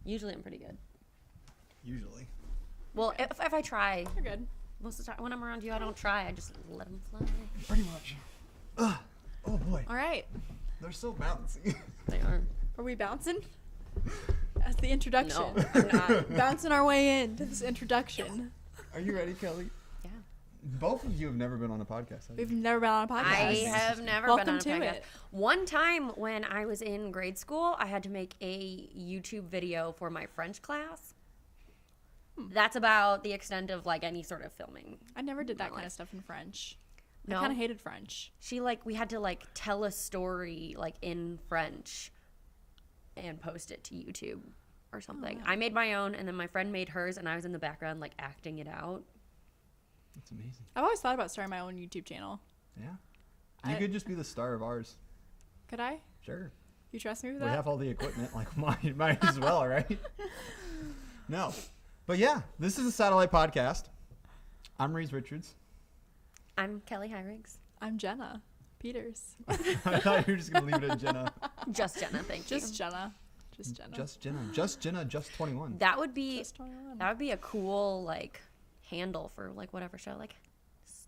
Usually I'm pretty good. Usually. Well, if I try. You're good. Most of the time when I'm around you, I don't try. I just let them fly. Pretty much. Ugh. Oh, boy. All right. They're so bouncy. They are. Are we bouncing? That's the introduction. No, I'm not. Bouncing our way into this introduction. Are you ready, Kelly? Yeah. Both of you have never been on a podcast, have you? We've never been on a podcast. I have never Welcome been on a to podcast. it. One time when I was in grade school, I had to make a YouTube video for my French class. That's about the extent of like any sort of filming. I never did that My kind life. of stuff in French. No? I kind of hated French. We had to like tell a story like in French and post it to YouTube or something. wow. I made my own and then my friend made hers and I was in the background like acting it out. That's amazing. I've always thought about starting my own YouTube channel. Yeah. You could just be the star of ours. Could I? Sure. You trust me with We that? have all the equipment. Like, might as well, right? No. But yeah, this is a satellite podcast. I'm Rees Richards. I'm Kelly Hyrigs. I'm Jenna Peters. I thought you were just going to leave it at Jenna. Just Jenna, thank you. Just Jenna. Just Jenna. Just Jenna. Just Jenna, just 21. That would be Just 21. that would be a cool like handle for like whatever show, like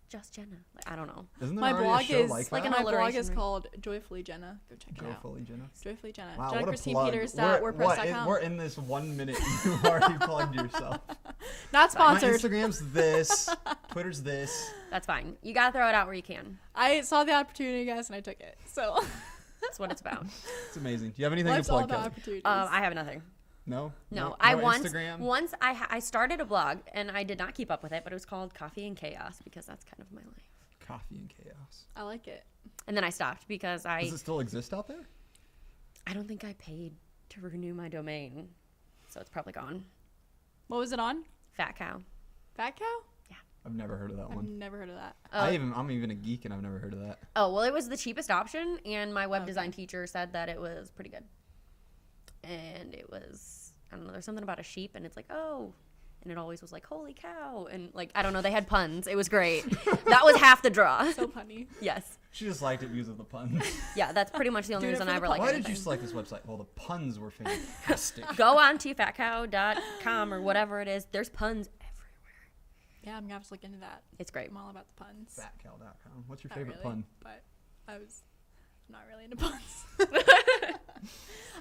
Just Jenna. Like, I don't know. Isn't there My already blog a show is like like that? an my blog alliteration, is right? called Joyfully Jenna. Go check it out. Joyfully Jenna. Joyfully Jenna. Wow, Jenna what a Christine plug. Peters. We're WordPress.com. in this 1 minute. You already plugged yourself. Not My sponsored. Instagram's this. Twitter's this. That's fine. You gotta throw it out where you can. I saw the opportunity, guys, and I took it. So That's what it's about. It's amazing. Do you have anything life's to all plug, about Kelly? opportunities. I have nothing. No? No, No I Instagram? once I started a blog and I did not keep up with it, but it was called Coffee and Chaos because that's kind of my life. Coffee and chaos. I like it. And then I stopped because Does it still exist out there? I don't think I paid to renew my domain, so it's probably gone. What was it on? Fat Cow. Fat Cow? I've never heard of that I've one. never heard of that. I'm even a geek and I've never heard of that. Oh, well, it was the cheapest option, and my web Okay. design teacher said that it was pretty good. And it was, I don't know, there's something about a sheep, and it's like, oh, and it always was like, holy cow, and like, I don't know, they had puns. It was great. That was half the draw. So punny. Yes. She just liked it because of the puns. Yeah, that's pretty much the only Doing it reason for I the ever puns. liked Why anything. did you select this website? Well, the puns were fantastic. Go on to fatcow.com or whatever it is. There's puns everywhere. Yeah, I'm gonna have to look into that. It's great. I'm all about the puns. Fatcow.com. What's your Not favorite really, pun? But I'm not really into puns.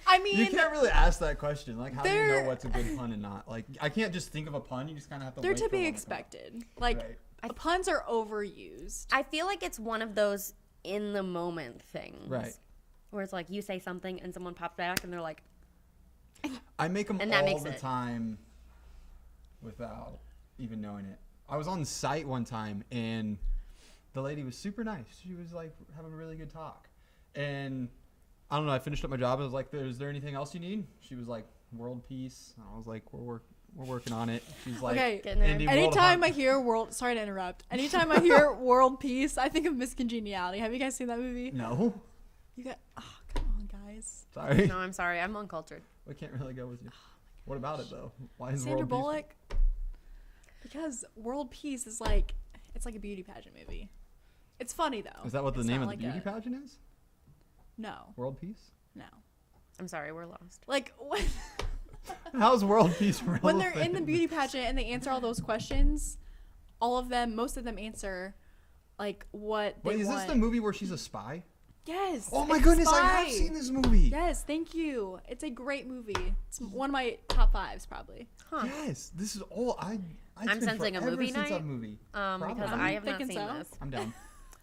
I You mean, can't really ask that question. Like, how do you know they're- what's a good pun and not? Like, I can't just think of a pun. You just kind of have to they're wait to for be one come. expected. Like, Right. puns are overused. I feel like it's one of those in the moment things. Right. Where it's like you say something and someone pops back and they're like, I make them And that all makes the it. time without even knowing it. I was on site one time and the lady was super nice. She was like having a really good talk. And I don't know, I finished up my job. I was like, is there anything else you need? She was like, world peace. And I was like, we're working on it. She's like, Okay. getting there. Indie world Anytime I hunt. hear sorry to interrupt. Anytime I hear world peace, I think of Miss Congeniality. Have you guys seen that movie? No. You got, oh, come on, guys. Sorry. no, I'm sorry. I'm uncultured. I can't really go with you. What about it though? Why is Sandra world peace? Bullock. Because world peace is like, it's like a beauty pageant movie. It's funny though. Is that what the It's name not of the like beauty pageant is? No, World peace? no. I'm sorry. We're lost. Like How's world peace relevant? when they're in the beauty pageant and they answer all those questions, most of them answer like what they Wait, is want. this the movie where she's a spy? Yes. Oh my it's goodness, Spy. I have seen this movie. Yes, thank you. It's a great movie. It's one of my top 5s probably. Huh. Yes, this is all I. I'm sensing a movie since night, that movie. Because Probably. I have not thinking seen so. this. I'm down.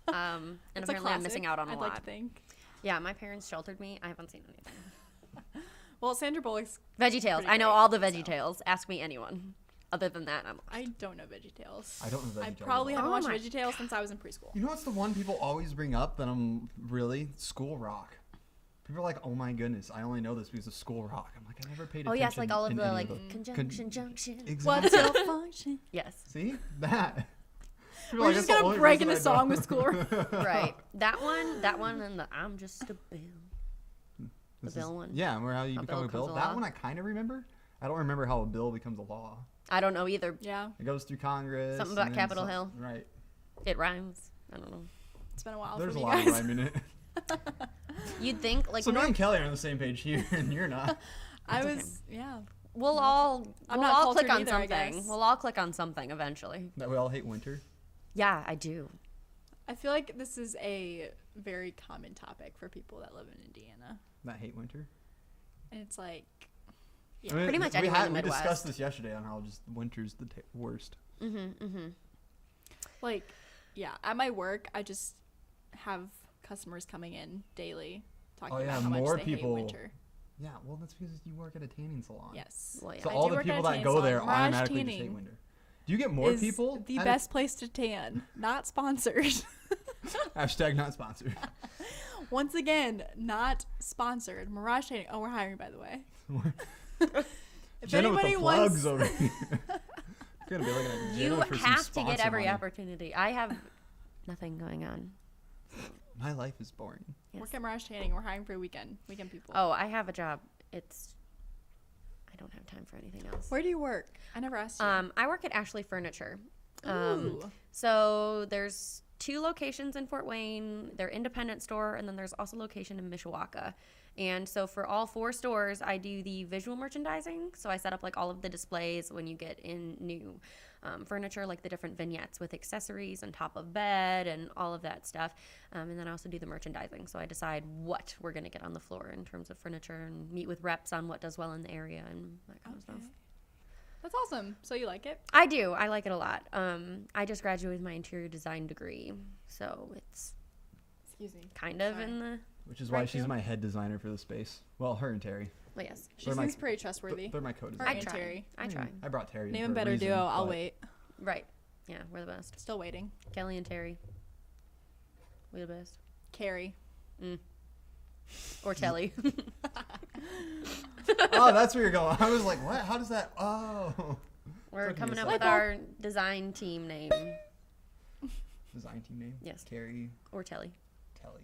And It's a apparently I'm missing classic, out on a I'd lot. like to think. Yeah, my parents sheltered me. I haven't seen anything. Well, Sandra Bullock's. Veggie Tales. Pretty I know great, all the Veggie so. Tales. Ask me anyone. Other than that, I'm lost. I don't know VeggieTales. I don't know I VeggieTales probably at all. haven't Oh watched my VeggieTales since I was in preschool. You know what's the one people always bring up that I'm really School Rock. People are like, "Oh my goodness, I only know this because of School Rock." I'm like, I never paid Oh attention. yes, like all of in the any like those. conjunction junction. What's Exactly. your function? Yes. See that? People are We're like, just "That's the gonna only break reason into I song know." with School Rock. Right. That one, and the I'm just a bill. This The bill is- one. Yeah, where how you A become bill a bill. becomes a That law. one I kind of remember. I don't remember how a bill becomes a law. I don't know either. Yeah, It goes through Congress. Something and about then Capitol Hill. Right. It rhymes. I don't know. it's been a while There's for a me lot of guys. rhyme in it. You'd think like So me and Kelly are on the same page here, and you're not. I That's was, yeah. we'll all I'm we'll not all click cultured on either, I something. guess. We'll all click on something eventually. That we all hate winter. Yeah, I do. I feel like this is a very common topic for people that live in Indiana. That hate winter. And it's like, I mean, Pretty much we anywhere in the We discussed Midwest. this yesterday on how just winter's the worst. like, yeah, at my work, I just have customers coming in daily talking Oh, yeah, about how more much they people- hate winter. Yeah, well, that's because you work at a tanning salon. Yes. Well, yeah. So I all do the work at people a that tanning go salon. there Mirage automatically just hate Tanning winter. Do you get more is people? the at best place to tan. Not sponsored. Hashtag not sponsored. Once again, not sponsored. Mirage Tanning. Oh, we're hiring, by the way. If Jenna with the anybody plugs wants, over here. You're gonna be looking at You Jenna for some have to get sponsor every money. opportunity. I have nothing going on. My life is boring. Yes. work at Mirage Tanning. We're hiring for a weekend people. Oh, I have a job. I don't have time for anything else. Where do you work? I never asked you. I work at Ashley Furniture. Ooh. So there's 2 locations in Fort Wayne. They're independent store, and then there's also a location in Mishawaka. And so for all 4 stores, I do the visual merchandising. So I set up like all of the displays when you get in new furniture, like the different vignettes with accessories on top of bed and all of that stuff. And then I also do the merchandising. So I decide what we're going to get on the floor in terms of furniture and meet with reps on what does well in the area and that kind of stuff. That's awesome. So you like it? I do. I like it a lot. I just graduated with my interior design degree. So it's Excuse me. kind of Sorry. in the... Which is why Right, she's Drew? my head designer for the space. Well, her and Terry. Well, yes. She They're my- seems pretty trustworthy. They're my Her co-designers. I and try. Terry. I try. I brought Terry. in Name for and a better reason, duo. I'll but wait. Right. Yeah, we're the best. Still waiting. Kelly and Terry. We the best. Carrie. Or Telly. Oh, that's where you're going. I was like, what? How does that? Oh. We're Took me coming a up second. with our design team name. Design team name? Yes. Carrie, Or Telly. Telly.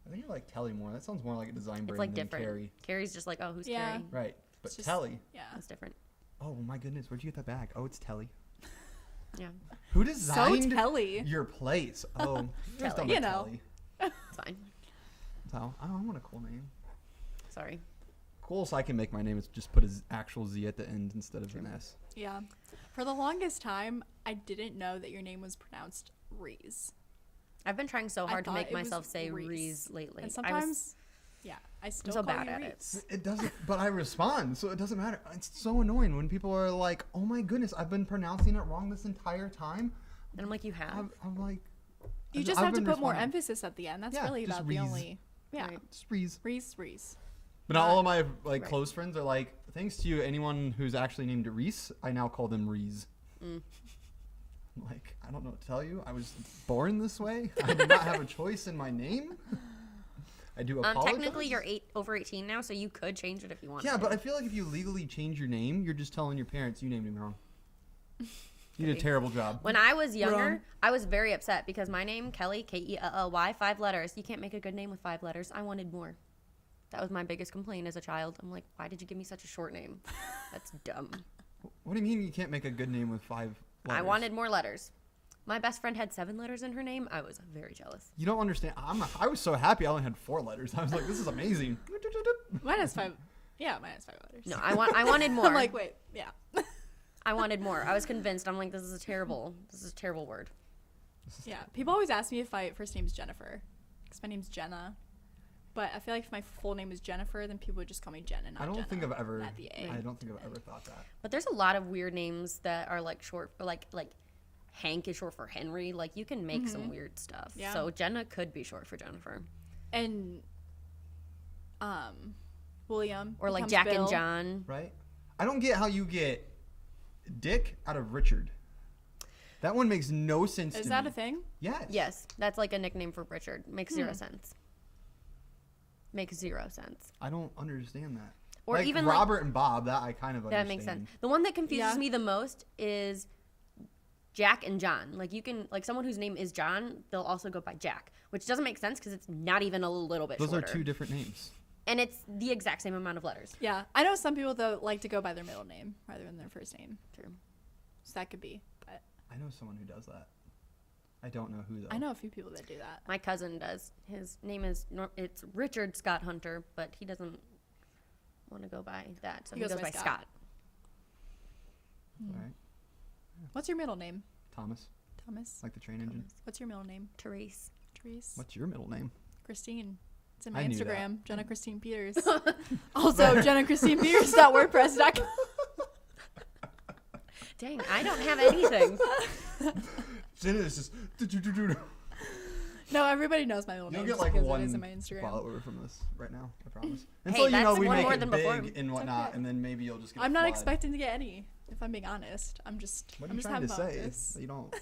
I think I like Telly more. That sounds more like a design It's brand like than different. Carrie. Carrie's just like, oh, who's Yeah. Carrie? Right. But It's just- Telly. Yeah. That's different. Oh my goodness, where'd you get that bag? Oh, it's Telly. Yeah. Who So designed Telly. your place? Oh, you guys Telly. don't You know know. Telly. It's fine. So, I want a cool name. Sorry. Cool, so I can make my name. Is just put an actual Z at the end instead of an S. Yeah. For the longest time, I didn't know that your name was pronounced Rees. I've been trying so I hard to thought make it was myself say Rees. Rees lately. And I sometimes, was, yeah, I still so call bad you at Rees. it. It doesn't, but I respond, so it doesn't matter. It's so annoying when people are like, "Oh my goodness, I've been pronouncing it wrong this entire time." And I'm like, you have? I'm like, You just I've have to been put more responding. emphasis at the end. That's Yeah, really just about the Rees. only. Yeah. Right. Just Rees. Rees. But now all of my like Right. close friends are like, thanks to you, anyone who's actually named Reese, I now call them Rees. Mm. I'm like, I don't know what to tell you. I was born this way. I do not have a choice in my name. I do apologize. Technically, you're over 18 now, so you could change it if you want. Yeah, but I feel like if you legally change your name, you're just telling your parents you named him wrong. You did a Maybe. terrible job. When I was younger, Wrong. I was very upset because my name, Kelly, Kelly, 5 letters. You can't make a good name with 5 letters. I wanted more. That was my biggest complaint as a child. I'm like, why did you give me such a short name? That's dumb. What do you mean you can't make a good name with 5 letters? I wanted more letters. My best friend had 7 letters in her name. I was very jealous. You don't understand. I was so happy I only had 4 letters. I was like, this is amazing. Mine has 5. Yeah, mine has 5 letters. No, I wanted more. I'm like, wait, yeah. I wanted more. I was convinced. I'm like, this is a terrible word. Yeah. People always ask me if my first name's Jennifer, because my name's Jenna. But I feel like if my full name is Jennifer, then people would just call me Jen and not I don't Jenna. think I've ever. At the A. I don't think I've ever thought that. But there's a lot of weird names that are like short, like Hank is short for Henry. Like you can make some weird stuff. Yeah. So Jenna could be short for Jennifer, And William. or like becomes Jack Bill. and John. Right? I don't get how you get Dick out of Richard. That one makes no sense to Is me. that a thing? Yes. Yes, that's like a nickname for Richard. Makes 0 sense. Makes 0 sense. I don't understand that. Or like even like Robert and Bob, that I kind of that understand. makes sense. The one that confuses Yeah. me the most is Jack and John. Like you can like someone whose name is John, they'll also go by Jack, which doesn't make sense because it's not even a little bit Those shorter. are 2 different names. And it's the exact same amount of letters. Yeah. I know some people, though, like to go by their middle name rather than their first name. True. So that could be. But I know someone who does that. I don't know who though. I know a few people that do that. My cousin does. His name is it's Richard Scott Hunter, but he doesn't want to go by that. So He he goes goes by by Scott. Scott. All right. What's your middle name? Thomas, Thomas. like the train engine. What's your middle name? Therese. Therese. What's your middle name? Christine. It's in my I knew that. Instagram, Jenna Christine Peters. Also, JennaChristinePeters.wordpress.com. Dang, I don't have anything. Jenna is just. No, everybody knows my middle You'll name get just like because one it is in my Instagram. follower from this right now. I promise. Hey, Until you know that's we one make more it than big before. and whatnot, okay. and then maybe you'll just get. I'm not flood. expecting to get any, if I'm being honest. I'm just What are I'm you just trying having to fun with say? this. You don't.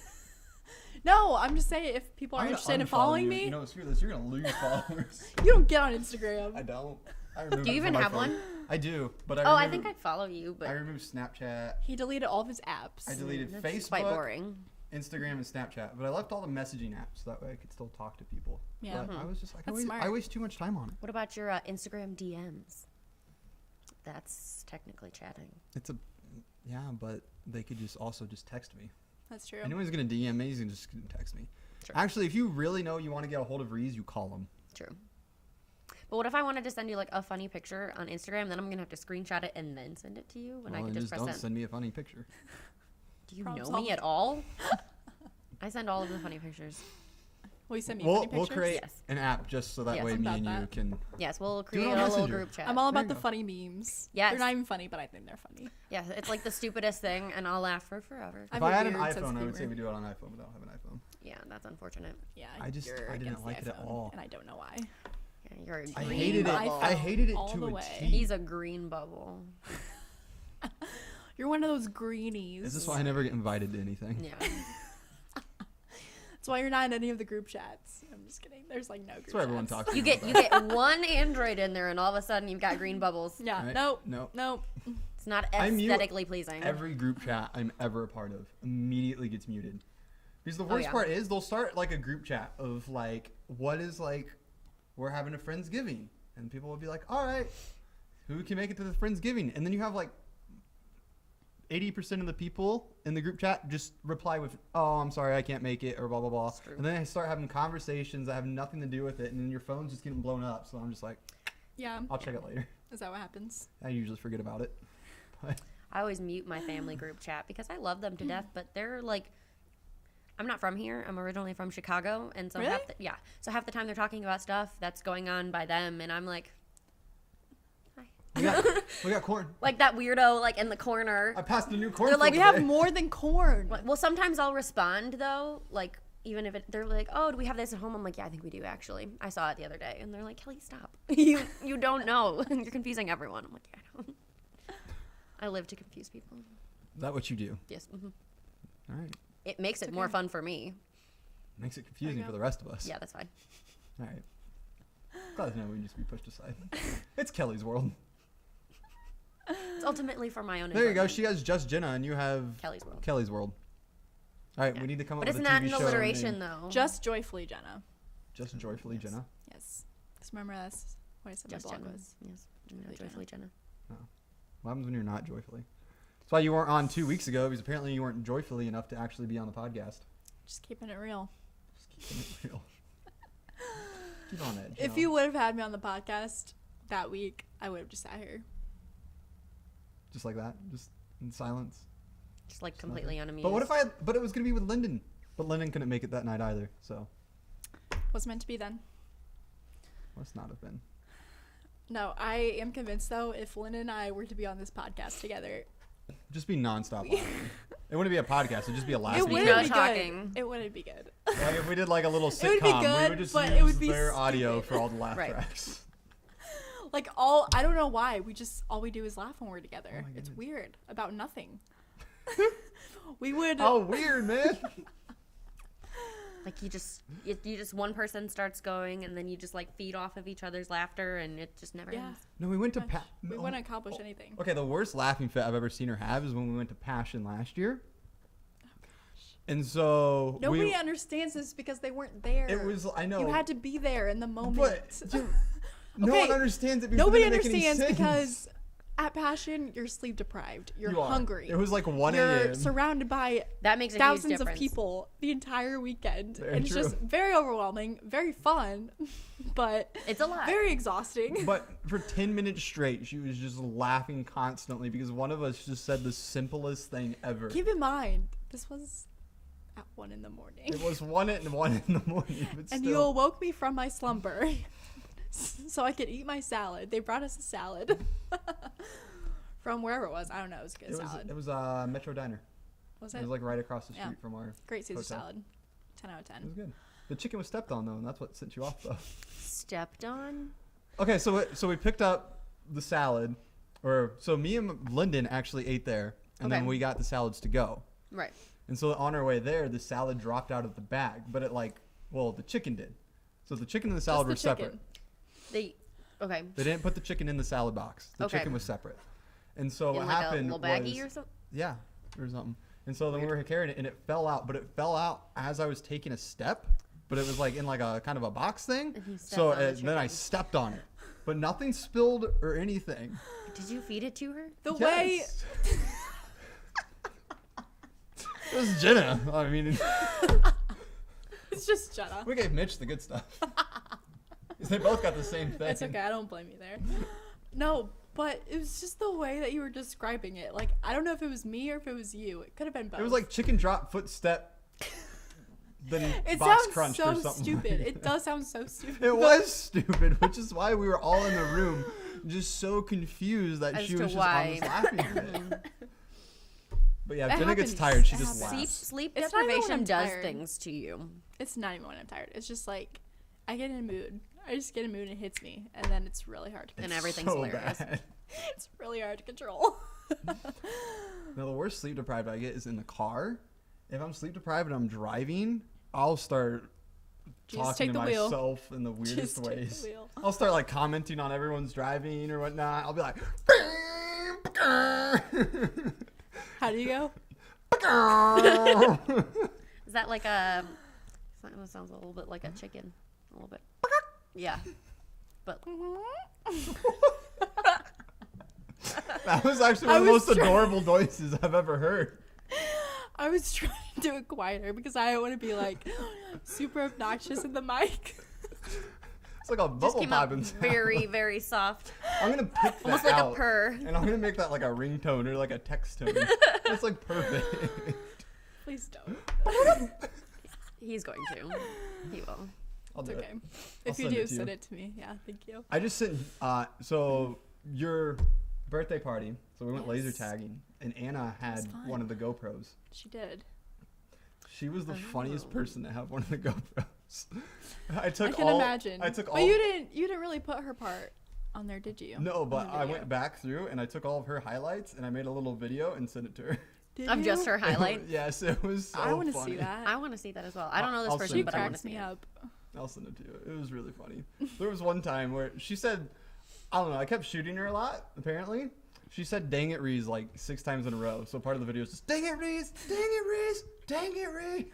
No, I'm just saying if people are I'm gonna interested in unfollow following you. me, You know, screw this. You're gonna lose followers. you don't get on Instagram. I don't. I removed Do you it from even my have phone. one? I do, but I. Oh, I removed- think I follow you, but I removed Snapchat. He deleted all of his apps. I deleted that's Facebook, quite boring. Instagram, and Snapchat, but I left all the messaging apps so that way I could still talk to people. Yeah. But I was just like, That's smart. I waste too much time on it. What about your Instagram DMs? That's technically chatting. It's a, yeah, but they could just also just text me. That's true. Anyone's gonna DM me, he's gonna just gonna text me. True. Actually, if you really know you want to get a hold of Rees, you call him. True. But what if I wanted to send you like a funny picture on Instagram? Then I'm gonna have to screenshot it and then send it to you, and I Well, could then just press don't send. send me a funny picture. Do you Problem know me solved. at all? I send all of the funny pictures. Will you send me We'll funny pictures? create Yes. an app just so that Yes. way I'm me about and you that. can. Yes, we'll it create on a little Messenger. group chat. I'm all There about you the go. funny memes. Yes. They're not even funny, but I think they're funny. Yeah, it's like the stupidest thing, and I'll laugh for forever. I If have I a had an weird sense of iPhone, I would say humor. we do it on iPhone, but I don't have an iPhone. Yeah, that's unfortunate. Yeah, I just- you're I didn't against the like it at iPhone, all. and I don't know why. Yeah, you're a I green hated it. bubble. I hated it all to the a way. T. He's a green bubble. You're one of those greenies. Is this why I never get invited to anything? Yeah. That's why you're not in any of the group chats. I'm just kidding. There's like no group That's why everyone chats. talks. You to me get about one Android in there, and all of a sudden you've got green bubbles. Yeah. Right. Nope. Nope. Nope. It's not I mute aesthetically pleasing. every group chat I'm ever a part of immediately gets muted. Because the Oh, worst yeah. part is they'll start like a group chat of like, what is like, we're having a Friendsgiving. And people will be like, all right, who can make it to the Friendsgiving? And then you have like 80% of the people in the group chat just reply with, oh, I'm sorry, I can't make it, or blah, blah, blah. true. And then they start having conversations that have nothing to do with it. And then your phone's just getting blown up. So I'm just like, Yeah. I'll check it later. Is that what happens? I usually forget about it. But I always mute my family group chat because I love them to death, but they're like, I'm not from here. I'm originally from Chicago, and so Really? so half the time they're talking about stuff that's going on by them, and I'm like, hi. we got corn. Like that weirdo like in the corner. I passed the new corn. They're like, We today. have more than corn. Like, well, sometimes I'll respond though, like even if they're like, oh, do we have this at home? I'm like, yeah, I think we do actually. I saw it the other day, and they're like, Kelly, stop. you don't know. You're confusing everyone. I'm like, yeah, I know. I live to confuse people. Is that what you do? Yes. All right. It makes it It's more okay. fun for me. Makes it confusing go. for the rest of us. Yeah, that's fine. All right. Glad to know we can just be pushed aside. It's Kelly's world. It's ultimately for my own There you go. enjoyment. She has just Jenna, and you have Kelly's world. Kelly's world. All right, Yeah. we need to come But up isn't with a that TV an show alliteration named though? Just joyfully, Jenna. Just Joyfully Yes. Jenna. Yes. Just remember that's what I said Just my blog Jenna. was. Yes. Joyfully Joyfully Jenna. What happens when you're not joyfully? That's why you weren't on 2 weeks ago, because apparently you weren't joyfully enough to actually be on the podcast. Just keeping it real. Just keeping it real. Keep on edge. If you would have had me on the podcast that week, I would have just sat here. Just like that, just in silence. Just like Just completely unamused. But what if But it was gonna be with Lyndon. But Lyndon couldn't make it that night either. So Was meant to be then. must not have been. No, I am convinced though, if Lynn and I were to be on this podcast together, Just be nonstop. laughing. It wouldn't be a podcast. It'd just be a laugh. it be wouldn't not be talking. good. It wouldn't be good. Like if we did like a little It would be sitcom, we good, would just but use it would be their audio stupid. for all the laugh Right. tracks. Like I don't know why. All we do is laugh when we're together. Oh my It's goodness. weird about nothing. We would. Oh, weird, man. Like you just one person starts going and then you just like feed off of each other's laughter and it just never Yeah. ends. No, we went to Gosh, we wouldn't accomplish anything. Okay, the worst laughing fit I've ever seen her have is when we went to Passion last year. And so Nobody understands this because they weren't there. It was, I know. You had to be there in the moment. But dude, no Okay, one understands it because Nobody it didn't make any understands sense. because at Passion, you're sleep deprived. You're You are. hungry. It was like 1 You're a.m. surrounded by That makes a huge thousands difference. of people the entire weekend. Very And it's true. just very overwhelming, very fun, but It's a lot. very exhausting. But for 10 minutes straight, she was just laughing constantly because one of us just said the simplest thing ever. Keep in mind, this was at 1 a.m. It was 1 in the morning, but And still. you awoke me from my slumber so I could eat my salad. They brought us a salad from wherever it was. I don't know. It was a good salad. It was Metro Diner. Was It it? was like right across the Yeah. street from our Great Caesar hotel. salad. 10 out of It 10. was good. The chicken was stepped on though, and that's what sent you off though. Stepped on. Okay, so we picked up the salad, so me and Lyndon actually ate there, and then Okay. we got the salads to go. Right. And so on our way there, the salad dropped out of the bag, but the chicken did. So the chicken and the salad were Just the separate. chicken. Okay. They didn't put the chicken in the salad box. The Okay. chicken was separate. And so what In like happened a little baggie was, or something. yeah, or something. And so then we were carrying it, and it fell out. But it fell out as I was taking a step. But it was like in like a kind of a box thing. And you stepped So on the then I chicken. stepped on it, but nothing spilled or anything. Did you feed it to her? The way Yes. It was Jenna. I mean, it's just Jenna. we gave Mitch the good stuff. 'Cause they both got the same thing. It's okay. I don't blame you there. No, but it was just the way that you were describing it. Like, I don't know if it was me or if it was you. It could have been both. It was like chicken drop footstep. Then it box sounds crunch so or something. stupid. like It does sound so stupid. It was stupid, which is why we were all in the room just so confused that As she to was why. just on this laughing fit. But yeah, That Jenna gets happens. tired. She It just happens. laughs. Sleep It's not even when deprivation I'm does tired. things to you. It's not even when I'm tired. It's just like I get in a mood. I just get in a mood and it hits me, and then it's really hard to And control. everything's so hilarious. bad. It's really hard to control. Now, the worst sleep deprived I get is in the car. If I'm sleep deprived and I'm driving, I'll start Just talking take to the wheel. myself in the weirdest Just take the ways. wheel. I'll start like commenting on everyone's driving or whatnot. I'll be like, How do you go? Is that like a? That sounds a little bit like a chicken. A little bit. Yeah. But that was actually one I of the was most adorable noises I've ever heard. I was trying to do it quieter because I don't want to be like super obnoxious in the mic. It's like a just bubble came out popping sound. very, very soft. I'm gonna pick that Almost like out, a purr. and I'm gonna make that like a ringtone or like a text tone. It's like perfect. Please don't. He's going to. He will. I'll It's do okay. it. If you send do, it to you. send it to me. Yeah, thank you. I just sent. So your birthday party. So we went laser Yes. tagging, and Anna was had fun. one of the GoPros. She did. She was the Oh. funniest person to have one of the GoPros. I took I can all. imagine. I took all. But you didn't really put her part on there, did you? No, but On the I video. went back through and I took all of her highlights and I made a little video and sent it to her. Did Of just you? her highlight. Yes, it was so I want to funny. see that. I want to see that as well. I don't know this I'll person, send She it but to I you. want to cracks me see it. up. I'll send it to you. It was really funny. There was one time where she said, I don't know, I kept shooting her a lot, apparently. She said, dang it, Rees, like 6 times in a row. So part of the video is just, dang it, Rees, dang it, Rees, dang it, Rees.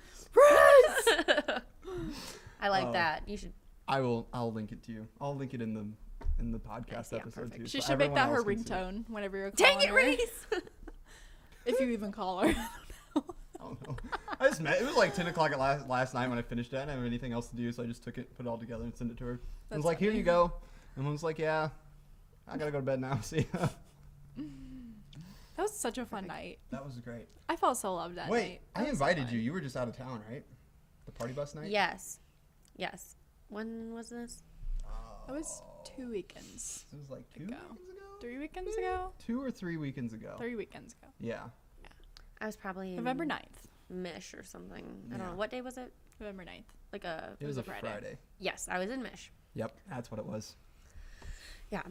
I like Oh. that. You should. I'll link it to you. I'll link it in the podcast Yeah, episode perfect. too. She so should make that her everyone else can see it. ringtone whenever you're Dang calling it, her. Reese! If you even call her. I don't know. I just met. It was like 10 o'clock at last night when I finished it. I didn't have anything else to do, so I just took it, put it all together, and sent it to her. I That's was like, "Here funny. you go." And I was like, "Yeah, I gotta go to bed now." See ya. That was such a fun night. That was great. I felt so loved that Wait, night. I That was so invited fun. you. You were just out of town, right? The party bus night. Yes. Yes. When was this? That was 2 weekends. It was like 2 ago. weekends ago. 3 weekends Maybe? ago? 2 or 3 weekends ago. 3 weekends ago. Yeah. I was probably in November 9th. Mish or something. I don't Yeah. know. What day was it? November 9th. Like a. It was a Friday. Friday. Yes, I was in Mish. Yep, that's what it was. Yeah,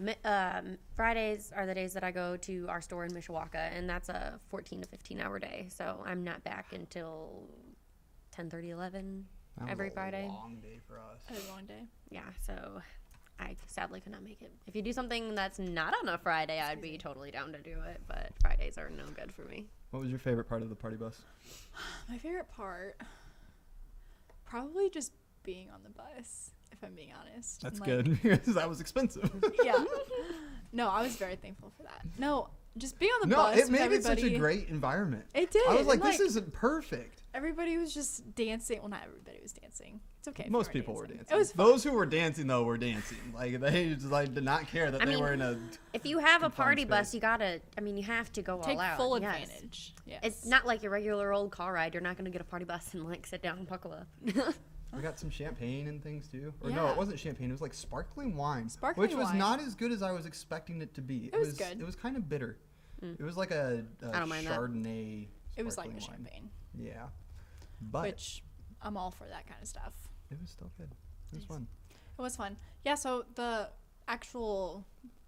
Fridays are the days that I go to our store in Mishawaka, and that's a 14 to 15 hour day. So I'm not back until 10:30, 11 That was every a Friday. long day for us. It was a long day. Yeah, so I sadly could not make it. If you do something that's not on a Friday, I'd be totally down to do it. But Fridays are no good for me. What was your favorite part of the party bus? My favorite part, probably just being on the bus. if I'm being honest. That's And, like, good because that was expensive. Yeah. No, I was very thankful for that. No, just being on the No, bus it with made it everybody. such a great environment. It did. I was like, and, this isn't perfect. Everybody was just dancing. Well, not everybody was dancing. It's okay. If Most you people weren't were dancing. It was fun. Those who were dancing though were dancing. Like they just like did not care that I they mean, were in a. If you have a confined party bus, space. you gotta. I mean, you have to go Take all out. full Yes. advantage. Yes. It's not like your regular old car ride. You're not gonna get a party bus and like sit down and buckle up. We got some champagne and things too. Or no, Yeah. it wasn't champagne. It was like sparkling wine, Sparkling which was wine. not as good as I was expecting it to be. It was good. It was kind of bitter. It was like a I don't mind that. Chardonnay. It was like a sparkling wine. champagne, Yeah, but which I'm all for that kind of stuff. it was still good. It was fun. It was fun. Yeah, so the actual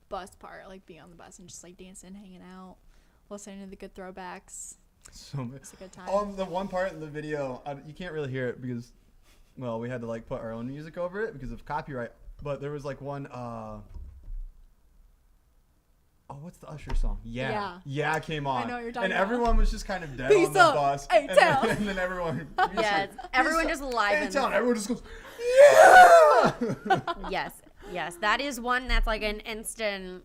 bus part, like being on the bus and just like dancing, hanging out, listening to the good throwbacks. So much. It's a good time. On the one part in the video, you can't really hear it because, well, we had to like put our own music over it because of copyright. But there was like one. Oh, what's the Usher song? Yeah came on. I know what you're talking and about. everyone was just kind of dead Peace on the up, bus. A-Town. And then everyone. Yes, everyone just live in. A-Town. Everyone just goes, yeah! Yes, that is one that's like an instant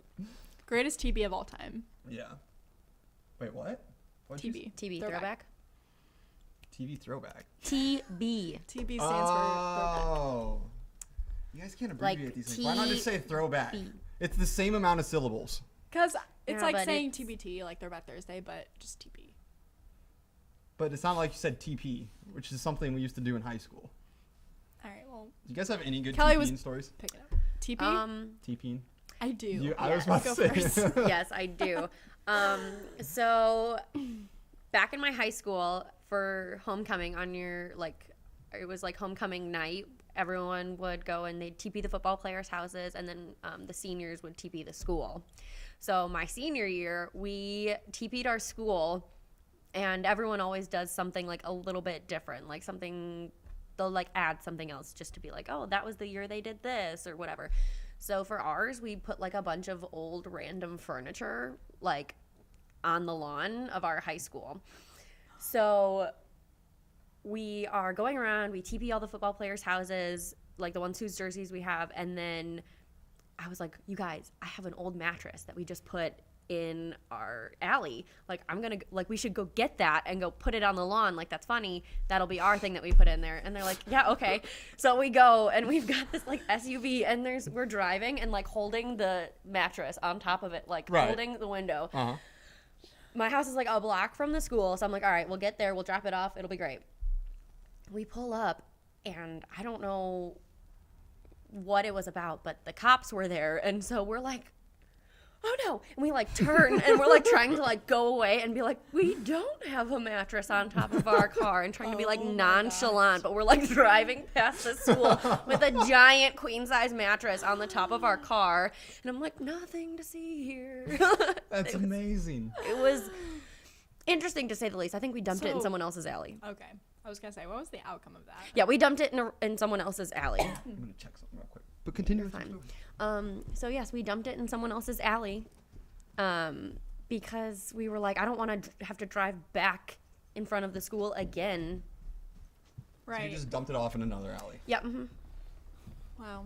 Greatest TB of all time. Yeah. Wait, what? What'd you say? TB. TV throwback. TV throwback. TB. TB stands for throwback. Oh. You guys can't abbreviate Like these things. Why not just say throwback? TB. It's the same amount of syllables. Because it's Yeah, like but saying it's- TBT, like Throwback Thursday, but just TB. But it's not like you said TP, which is something we used to do in high school. All right, well, Do you guys have any good Kelly TPing was- stories? pick it up. TP? TPing? I do. I was yes. about Go to say. first. Yes, I do. So back in my high school for homecoming on your it was like homecoming night. Everyone would go and they'd TP the football players' houses, and then the seniors would TP the school. So my senior year, we TP'd our school, and everyone always does something like a little bit different, like something they'll like add something else just to be like, oh, that was the year they did this or whatever. So for ours, we put like a bunch of old random furniture like on the lawn of our high school. So we are going around, we TP all the football players' houses, like the ones whose jerseys we have, and then I was like, you guys, I have an old mattress that we just put in our alley. Like, we should go get that and go put it on the lawn. Like, that's funny. That'll be our thing that we put in there. And they're like, yeah, okay. So we go, and we've got this, like, SUV, and we're driving and, like, holding the mattress on top of it, like, Right. holding the window. Uh-huh. My house is, like, a block from the school, so I'm like, all right, we'll get there. We'll drop it off. It'll be great. We pull up, and I don't know what it was about, but the cops were there, and so we're like, oh no, and we like turn and we're like trying to like go away and be like, we don't have a mattress on top of our car, and trying to be like Oh my nonchalant, but we're like driving past the school with a giant queen size mattress on the top of our car, and I'm like, nothing to see here. That's amazing. It was interesting to say the least. I think we dumped it in So- someone else's alley. Okay. I was going to say, what was the outcome of that? Yeah, we dumped it in someone else's alley. I'm going to check something real quick. But continue. with your Fine. story. So yes, we dumped it in someone else's alley, because we were like, I don't want to have to drive back in front of the school again. So Right. you just dumped it off in another alley. Yeah, mm-hmm. Wow.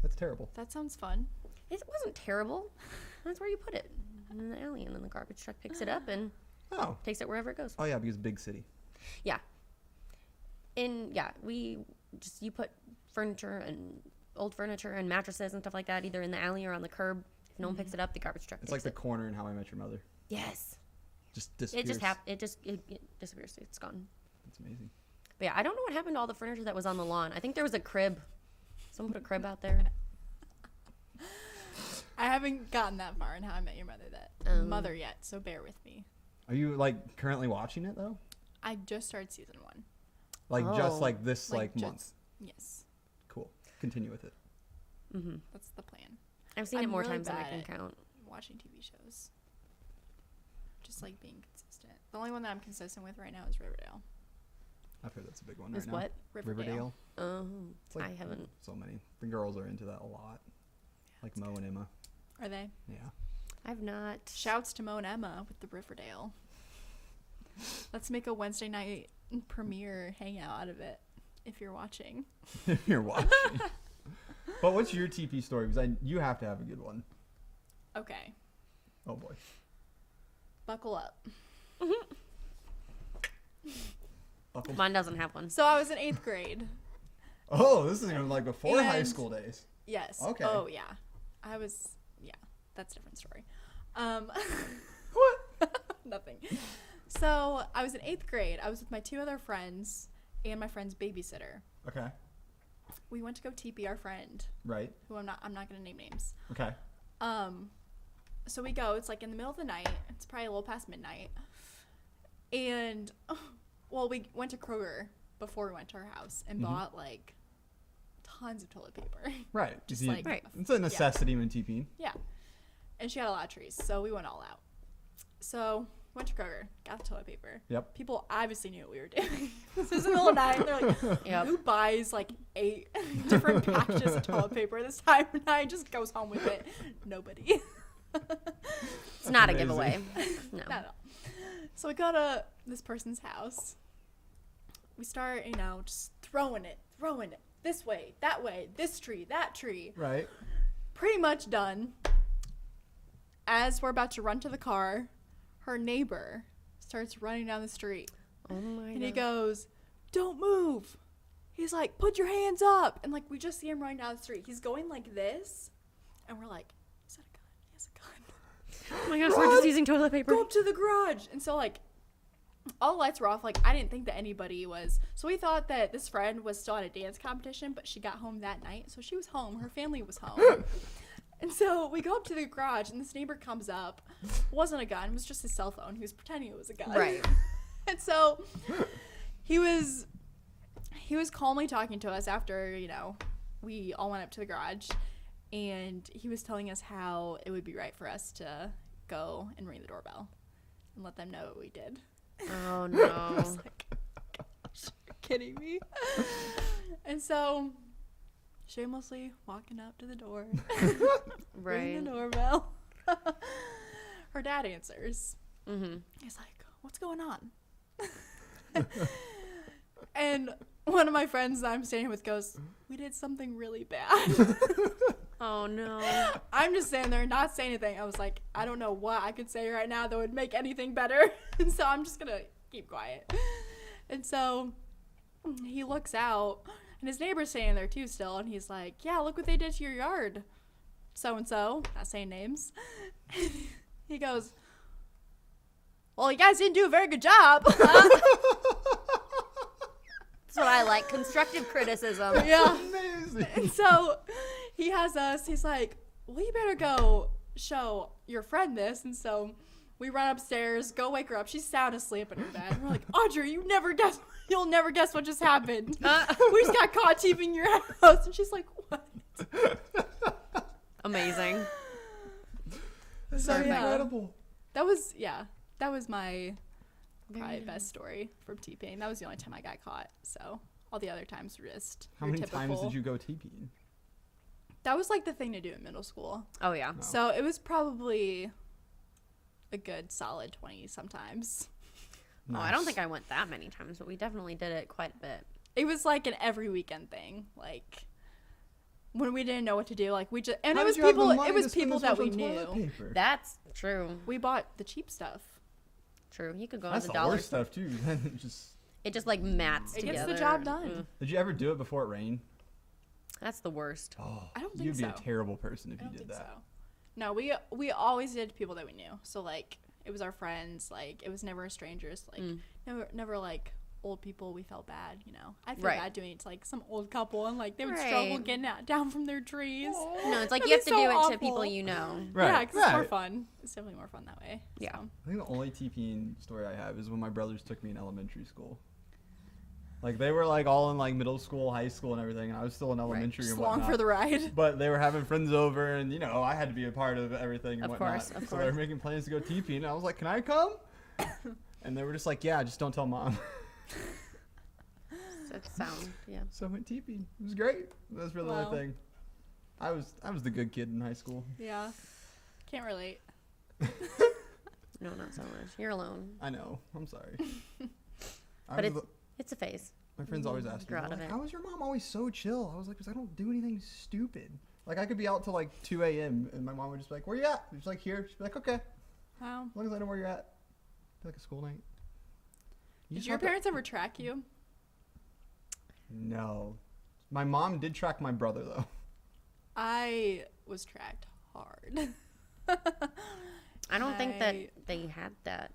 That's terrible. That sounds fun. It wasn't terrible. That's where you put it, in the alley, and then the garbage truck picks it up and Oh. takes it wherever it goes. Oh, yeah, because big city. Yeah. You put old furniture and mattresses and stuff like that either in the alley or on the curb. If no one picks it up, the garbage truck It's picks like the it. corner in How I Met Your Mother. Yes. Just disappears. It disappears. It's gone. It's amazing. But yeah, I don't know what happened to all the furniture that was on the lawn. I think there was a crib. Someone put a crib out there. I haven't gotten that far in How I Met Your Mother yet, so bear with me. Are you, like, currently watching it, though? I just started season 1. Like, just, Oh. like, this, like, just- month? Yes. Cool. Continue with it. Mm-hmm. That's the plan. I've seen it I'm more really times than I bad can at- count. Watching TV shows. Just like being consistent. The only one that I'm consistent with right now is Riverdale. I've heard that's a big one Is right what? now. Riverdale. Oh, It's like, I haven't. So many. The girls are into that a lot. Like Mo and Emma. Are they? Yeah. I've not. Shouts to Mo and Emma with the Riverdale. Let's make a Wednesday night premiere hangout out of it. if you're watching. If you're watching. But what's your TP story? Because you have to have a good one. Okay. Oh boy. Buckle up. Mine doesn't have one. So I was in 8th grade. Oh, this is even like before high And- school days. Yes. Okay. Oh yeah. That's a different story. What? Nothing. So I was in 8th grade. I was with my 2 other friends and my friend's babysitter. Okay. We went to go TP our friend, Right. who I'm not gonna name names. Okay. So we go. It's like in the middle of the night. It's probably a little past midnight. And well, we went to Kroger before we went to our house and bought like tons of toilet paper. Right. Just You- like Right. It's a necessity when TPing. Yeah. And she had a lot of trees, so we went all out. So went to Kroger, got the toilet paper. Yep. People obviously knew what we were doing. This was in the middle of the night. And they're like, Yep. who buys like 8 different packages of toilet paper this time of night, just goes home with it? Nobody. It's not a amazing. giveaway. No. Not at all. So we go to this person's house. We start, just throwing it this way, that way, this tree, that tree. Right. Pretty much done. As we're about to run to the car, her neighbor starts running down the street. Oh my And he God. goes, "Don't move." He's like, "Put your hands up." And like we just see him running down the street. He's going like this. And we're like, "Is that a gun? He has a gun." Oh my gosh, we're just using toilet paper. Go up to the garage. And so like all the lights were off. Like I didn't think that anybody was. So we thought that this friend was still at a dance competition, but she got home that night. So she was home. Her family was home. And so we go up to the garage and this neighbor comes up. It wasn't a gun. It was just his cell phone. He was pretending it was a gun. Right. And so he was calmly talking to us after, we all went up to the garage. And he was telling us how it would be right for us to go and ring the doorbell and let them know what we did. Oh I no. was like, gosh, you're kidding me. And so, shamelessly walking up to the door, Right. ringing the doorbell. Her dad answers. Mm-hmm. He's like, "What's going on?" And one of my friends that I'm staying with goes, "We did something really bad." Oh no. I'm just standing there not saying anything. I was like, I don't know what I could say right now that would make anything better. And so I'm just going to keep quiet. And so he looks out and his neighbor's standing there too still. And he's like, "Yeah, look what they did to your yard. So-and-so," not saying names. He goes, "Well, you guys didn't do a very good job." That's what I like. Constructive criticism. Yeah. Amazing. And so he has us, he's like, "Well, you better go show your friend this." And so we run upstairs, go wake her up. She's sound asleep in her bed. And we're like, "Audrey, you'll never guess what just happened. We just got caught TPing your house." And she's like, "What?" Amazing. This So, is yeah. incredible. That was my probably best story from TPing. That was the only time I got caught. So all the other times were just How your many times typical- did you go TPing? That was like the thing to do in middle school. Oh yeah. No. So it was probably a good solid 20 sometimes. Oh, I don't think I went that many times, but we definitely did it quite a bit. It was like an every weekend thing. Like when we didn't know what to do, like we just and How it was did you have the people money it was to spend people this much that we on toilet knew. paper? That's true. We bought the cheap stuff. True. You could go That's to the the dollar worst store. stuff too. It just like mats It together. gets the job done. Did you ever do it before it rained? That's the worst. Oh, I don't think you'd be a so. terrible person if I you don't did think that. so. No, we always did people that we knew. So like it was our friends, like it was never strangers, like never like old people. We felt bad, I'd feel Right. bad doing it to like some old couple and like they would struggle Right. getting down from their trees. No, it's like That'd you have be to do so it to awful. people you know. Right. Yeah, because it's more right. fun. It's definitely more fun that way. Yeah. So. I think the only TPing story I have is when my brothers took me in elementary school. Like they were like all in like middle school, high school, and everything, and I was still in elementary Just and along whatnot. for the ride. But they were having friends over, and I had to be a part of everything and Of whatnot. course, of So they were course. making plans to go TPing, and I was like, "Can I come?" And they were just like, "Yeah, just don't tell mom." That sound, yeah. So I went TPing. It was great. That's really the Wow. only thing. I was the good kid in high school. Yeah. Can't relate. No, not so much. You're alone. I know. I'm sorry. But it's It's a phase. My friends always ask me, Grow out of like, it. how is your mom always so chill? I was like, because I don't do anything stupid. Like, I could be out till like 2 a.m. and my mom would just be like, where you at? She's like, here. She'd be like, okay. Wow. As long as I know where you're at. Feel like a school night. Did your parents ever track you? No. My mom did track my brother, though. I was tracked hard. I don't think that they had that.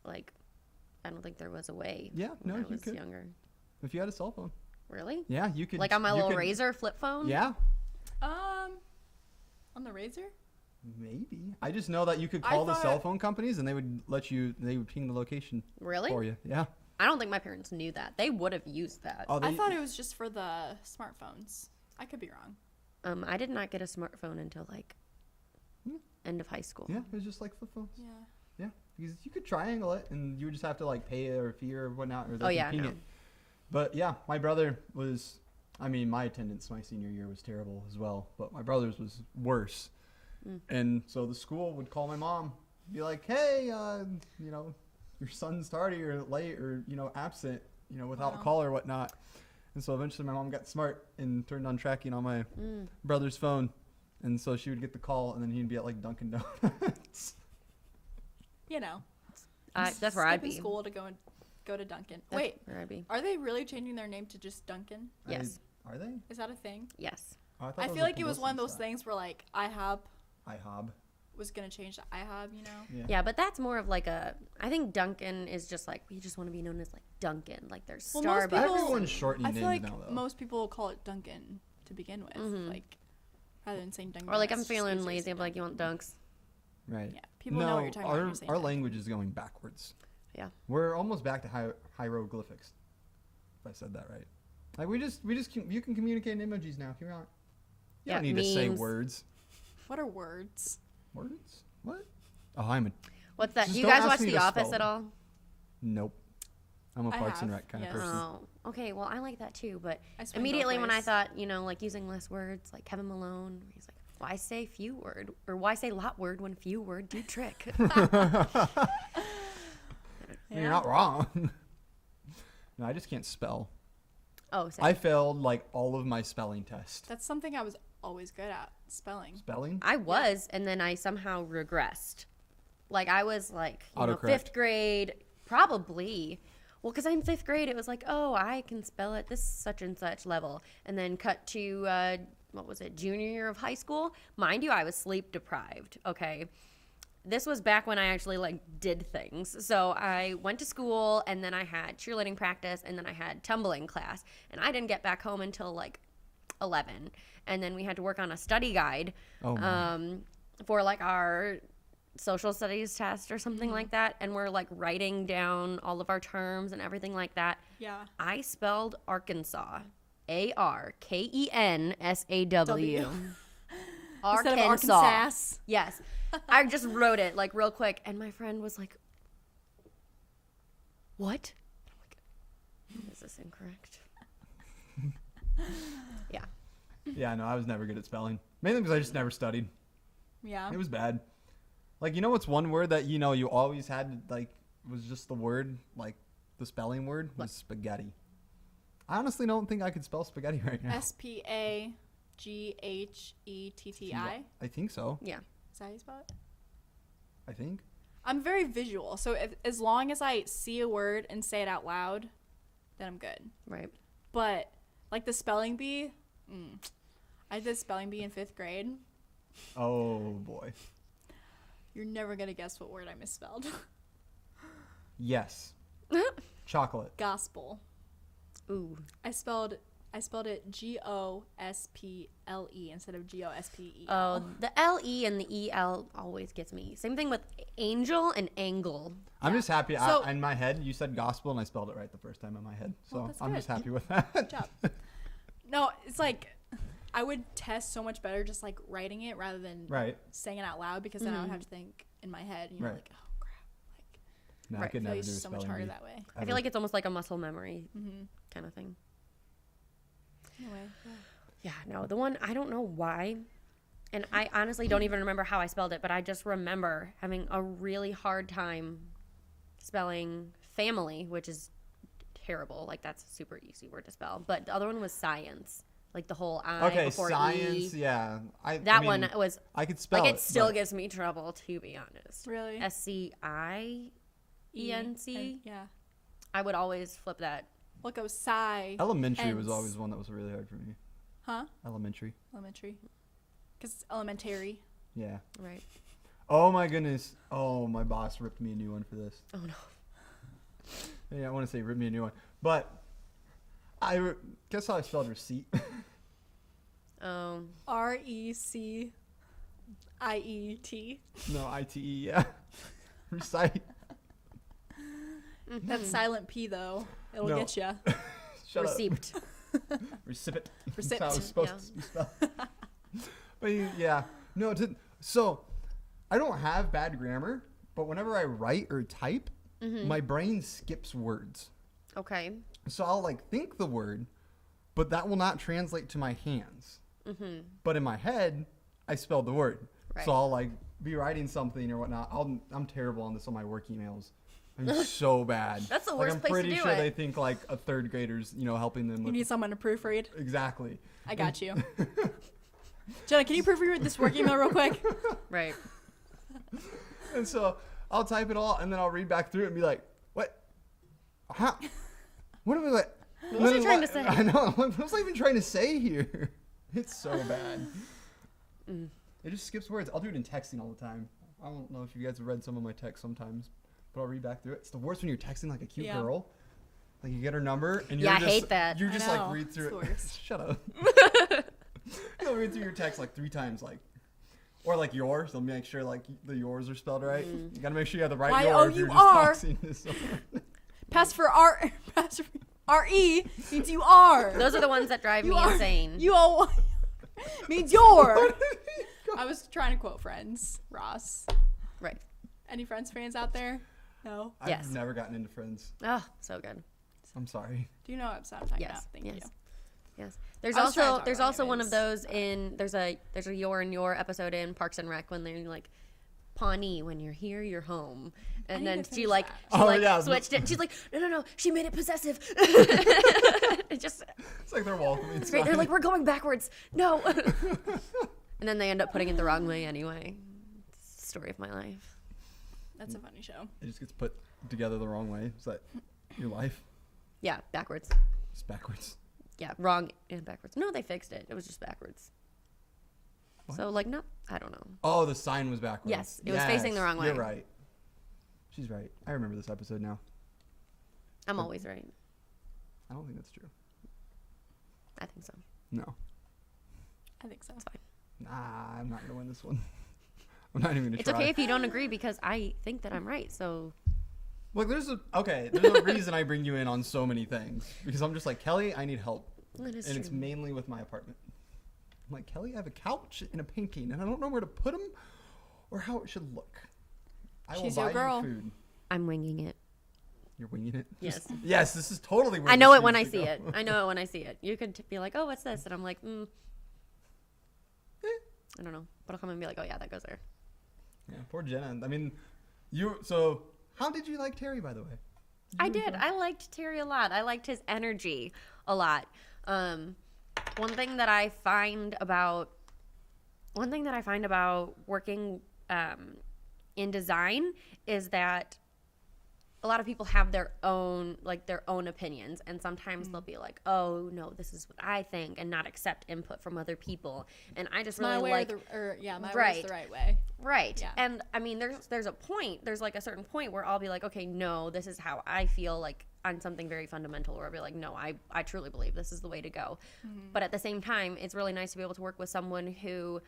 Like, I don't think there was a way. Yeah, when no, I you was could. younger. If you had a cell phone. Really? Yeah, you could. Like on my you little could- Razor flip phone? Yeah, On the Razor? maybe. I just know that you could I call the thought- cell phone companies and they would they would ping the location Really? for you. Yeah. I don't think my parents knew that. They would have used that. Oh, I thought it was just for the smartphones. I could be wrong. I did not get a smartphone until like end of high school. Yeah, it was just like flip phones. Yeah. Yeah, because you could triangle it and you would just have to like pay a fee or whatnot, or they Oh, could yeah, ping no. it. But yeah, my brother was. I mean, my attendance my senior year was terrible as well, but my brother's was worse. And so the school would call my mom, be like, "Hey, you know, your son's tardy or late or absent, without a Wow. call or whatnot." And so eventually my mom got smart and turned on tracking on my brother's phone, and so she would get the call, and then he'd be at like Dunkin' Donuts. You know. That's where I'd skipping be. school to go to Dunkin'. That's Wait, where I'd be. are they really changing their name to just Dunkin'? Yes. Are they? Is that a thing? Yes. Oh, thought I that feel a like it was one of publicity those stunt. things where like IHOP IHOB. was gonna change to IHOB, you know? Yeah, but that's more of like I think Dunkin' is just like, we just want to be known as like Dunkin'. Like there's Well, most Starbucks. people- Everyone's shortening I feel names like now, though. most people call it Dunkin' to begin with, like rather than saying Dunkin'. Or like I'm Donuts, just feeling easier to lazy. say I'm like, you want Dunks? Right. Yeah, people know what you're talking about when you're saying our Dunkin'. language is going backwards. Yeah. We're almost back to hieroglyphics. If I said that right. Like you can communicate in emojis now if you want. You Yeah, don't need to say memes. words. What are words? Words? What? Oh, Hyman. What's that? Just Do you don't guys ask watch me The to Office spell at all? Nope. I'm a I Parks and have, Rec kind yes. of person. Oh, okay. Well, I like that too. But I swing both immediately when I ways. thought, like using less words, like Kevin Malone, where he's like, why say few word or why say lot word when few word do trick? You're not wrong. No, I just can't spell. Oh, same. I failed like all of my spelling tests. That's something I was always good at, spelling. Spelling? I was, and then I somehow regressed. Like I was like, Autocorrect. 5th grade, probably. Well, because in 5th grade, it was like, oh, I can spell at this such and such level. And then cut to, junior year of high school. Mind you, I was sleep deprived, okay? This was back when I actually, did things. So I went to school, and then I had cheerleading practice, and then I had tumbling class. And I didn't get back home until, 11. And then we had to work on a study guide Oh, my. for, our social studies test or something like that. And we're, writing down all of our terms and everything like that. Yeah. I spelled Arkansas. Arkensaw. Instead of Arkansas. Yes. I just wrote it real quick, and my friend was like, "What?" I'm like, "Is this incorrect?" Yeah. Yeah, no, I was never good at spelling. Mainly because I just never studied. Yeah. It was bad. What's one word that you always had was just the word, the spelling word was spaghetti. I honestly don't think I could spell spaghetti right now. SPAGHETTI. I think so. Yeah. Is that how you spell it? I think. I'm very visual, so as long as I see a word and say it out loud, then I'm good. Right. But the spelling bee, I did spelling bee in 5th grade. Oh boy. You're never gonna guess what word I misspelled. Yes. Chocolate. Gospel. Ooh. I spelled it GOSPLE instead of GOSPEL. Oh, the LE and the EL always gets me. Same thing with angel and angle. I'm just happy. So- In my head, you said gospel, and I spelled it right the first time in my head. So Well, that's I'm good. just happy with that. Good job. No, it's I would test so much better just writing it rather than Right. saying it out loud, because then I would have to think in my head, Right. oh crap. No, I Right. could I feel never like do it's a so much spelling harder bee. that way. I feel like it's almost like a muscle memory Mm-hmm. kind of thing. Anyway, Yeah, no, the one, I don't know why. And I honestly don't even remember how I spelled it, but I just remember having a really hard time spelling family, which is terrible. Like, that's a super easy word to spell. But the other one was science. Like, the whole I Okay, before science, E. yeah. That one was, I could spell like, it. it still but- gives me trouble, to be honest. Really? SCIENC. Yeah. I would always flip that. What goes psi? Elementary was Ents. always one that was really hard for me. Huh? Elementary. Elementary. Because it's elementary. Yeah. Right. Oh my goodness. Oh, my boss ripped me a new one for this. Oh, no. Yeah, I want to say rip me a new one. But guess how I spelled receipt? RECIET. No, ITE, yeah. Recite. That's silent P though. It'll No. get you. Shut Receipt. up. Recipit. That's Receipt. how it was supposed Yeah. to be spelled. But yeah. No, so I don't have bad grammar, but whenever I write or type, my brain skips words. Okay. So I'll like think the word, but that will not translate to my hands. But in my head, I spelled the word. Right. So I'll like be writing something or whatnot. I'm terrible on this on my work emails. I'm so bad. That's the Like, worst I'm place to pretty do sure it. they think like a third grader's, helping them You with need someone to proofread. exactly. I got you. Jenna, can you proofread this work email real quick? Right. And so I'll type it all and then I'll read back through it and be like, what? How? What am I like? What was I trying to say? I know. What was I even trying to say here? It's so bad. It just skips words. I'll do it in texting all the time. I don't know if you guys have read some of my texts sometimes, but I'll read back through it. It's the worst when you're texting like a cute Yeah. girl. Like you get her number and Yeah, you're I just, hate that. You I just know. like read through It's the it. worst. Shut up. You'll read through your text like 3 times, like, or like yours. They'll make sure like the yours are spelled right. You gotta make sure you have the right yours. You're just texting to someone. Pass for RE means you are. Those are the ones that drive You me are. insane. You all means you're. I was trying to quote Friends. Ross. Right. Any Friends fans out there? No. Yes. I've never gotten into Friends. Oh, so good. I'm sorry. Do you know what episode I'm talking Yes. about? Thank yes. you. Yes. There's I was trying to also talk there's about also one of anyways. those in there's a Your and Your episode in Parks and Rec when they're like, Pawnee, when you're here, you're home. And need then to she finish like that. she Oh, like yeah. switched it and she's like, no, she made it possessive. It just It's like they're welcoming. it's great. They're like, we're going backwards. No. And then they end up putting it the wrong way anyway. It's the story of my life. That's a funny show. It just gets put together the wrong way. Is that your life? Yeah, backwards. It's backwards. Yeah, wrong and backwards. No, they fixed it. It was just backwards. What? So like, no, I don't know. Oh, the sign was backwards. Yes, it was facing the wrong way. You're right. She's right. I remember this episode now. I'm always right. I don't think that's true. I think so. No. I think so. It's fine. Nah, I'm not gonna win this one. I'm not even gonna It's try. okay if you don't agree because I think that I'm right. So Look, there's a reason I bring you in on so many things because I'm just like, Kelly, I need help, that is and it's true. mainly with my apartment. I'm like, Kelly, I have a couch and a painting, and I don't know where to put them or how it should look. I She's will your buy girl. you food. I'm winging it. You're winging it. Yes. Yes, this is totally. Where I know this it when I needs to see go. it. I know it when I see it. You could be like, oh, what's this? And I'm like, I don't know. But I'll come and be like, oh, yeah, that goes there. Yeah, poor Jenna. I mean, so how did you like Terry, by the way? I did. I liked Terry a lot. I liked his energy a lot. One thing that I find about working in design is that a lot of people have their own opinions, and sometimes they'll be like, "Oh no, this is what I think," and not accept input from other people. And I just My really way like my way Right. is the right way. Right. Yeah. And I mean, there's like a certain point where I'll be like, okay, no, this is how I feel like on something very fundamental, or I'll be like, no, I truly believe this is the way to go. But at the same time, it's really nice to be able to work with someone who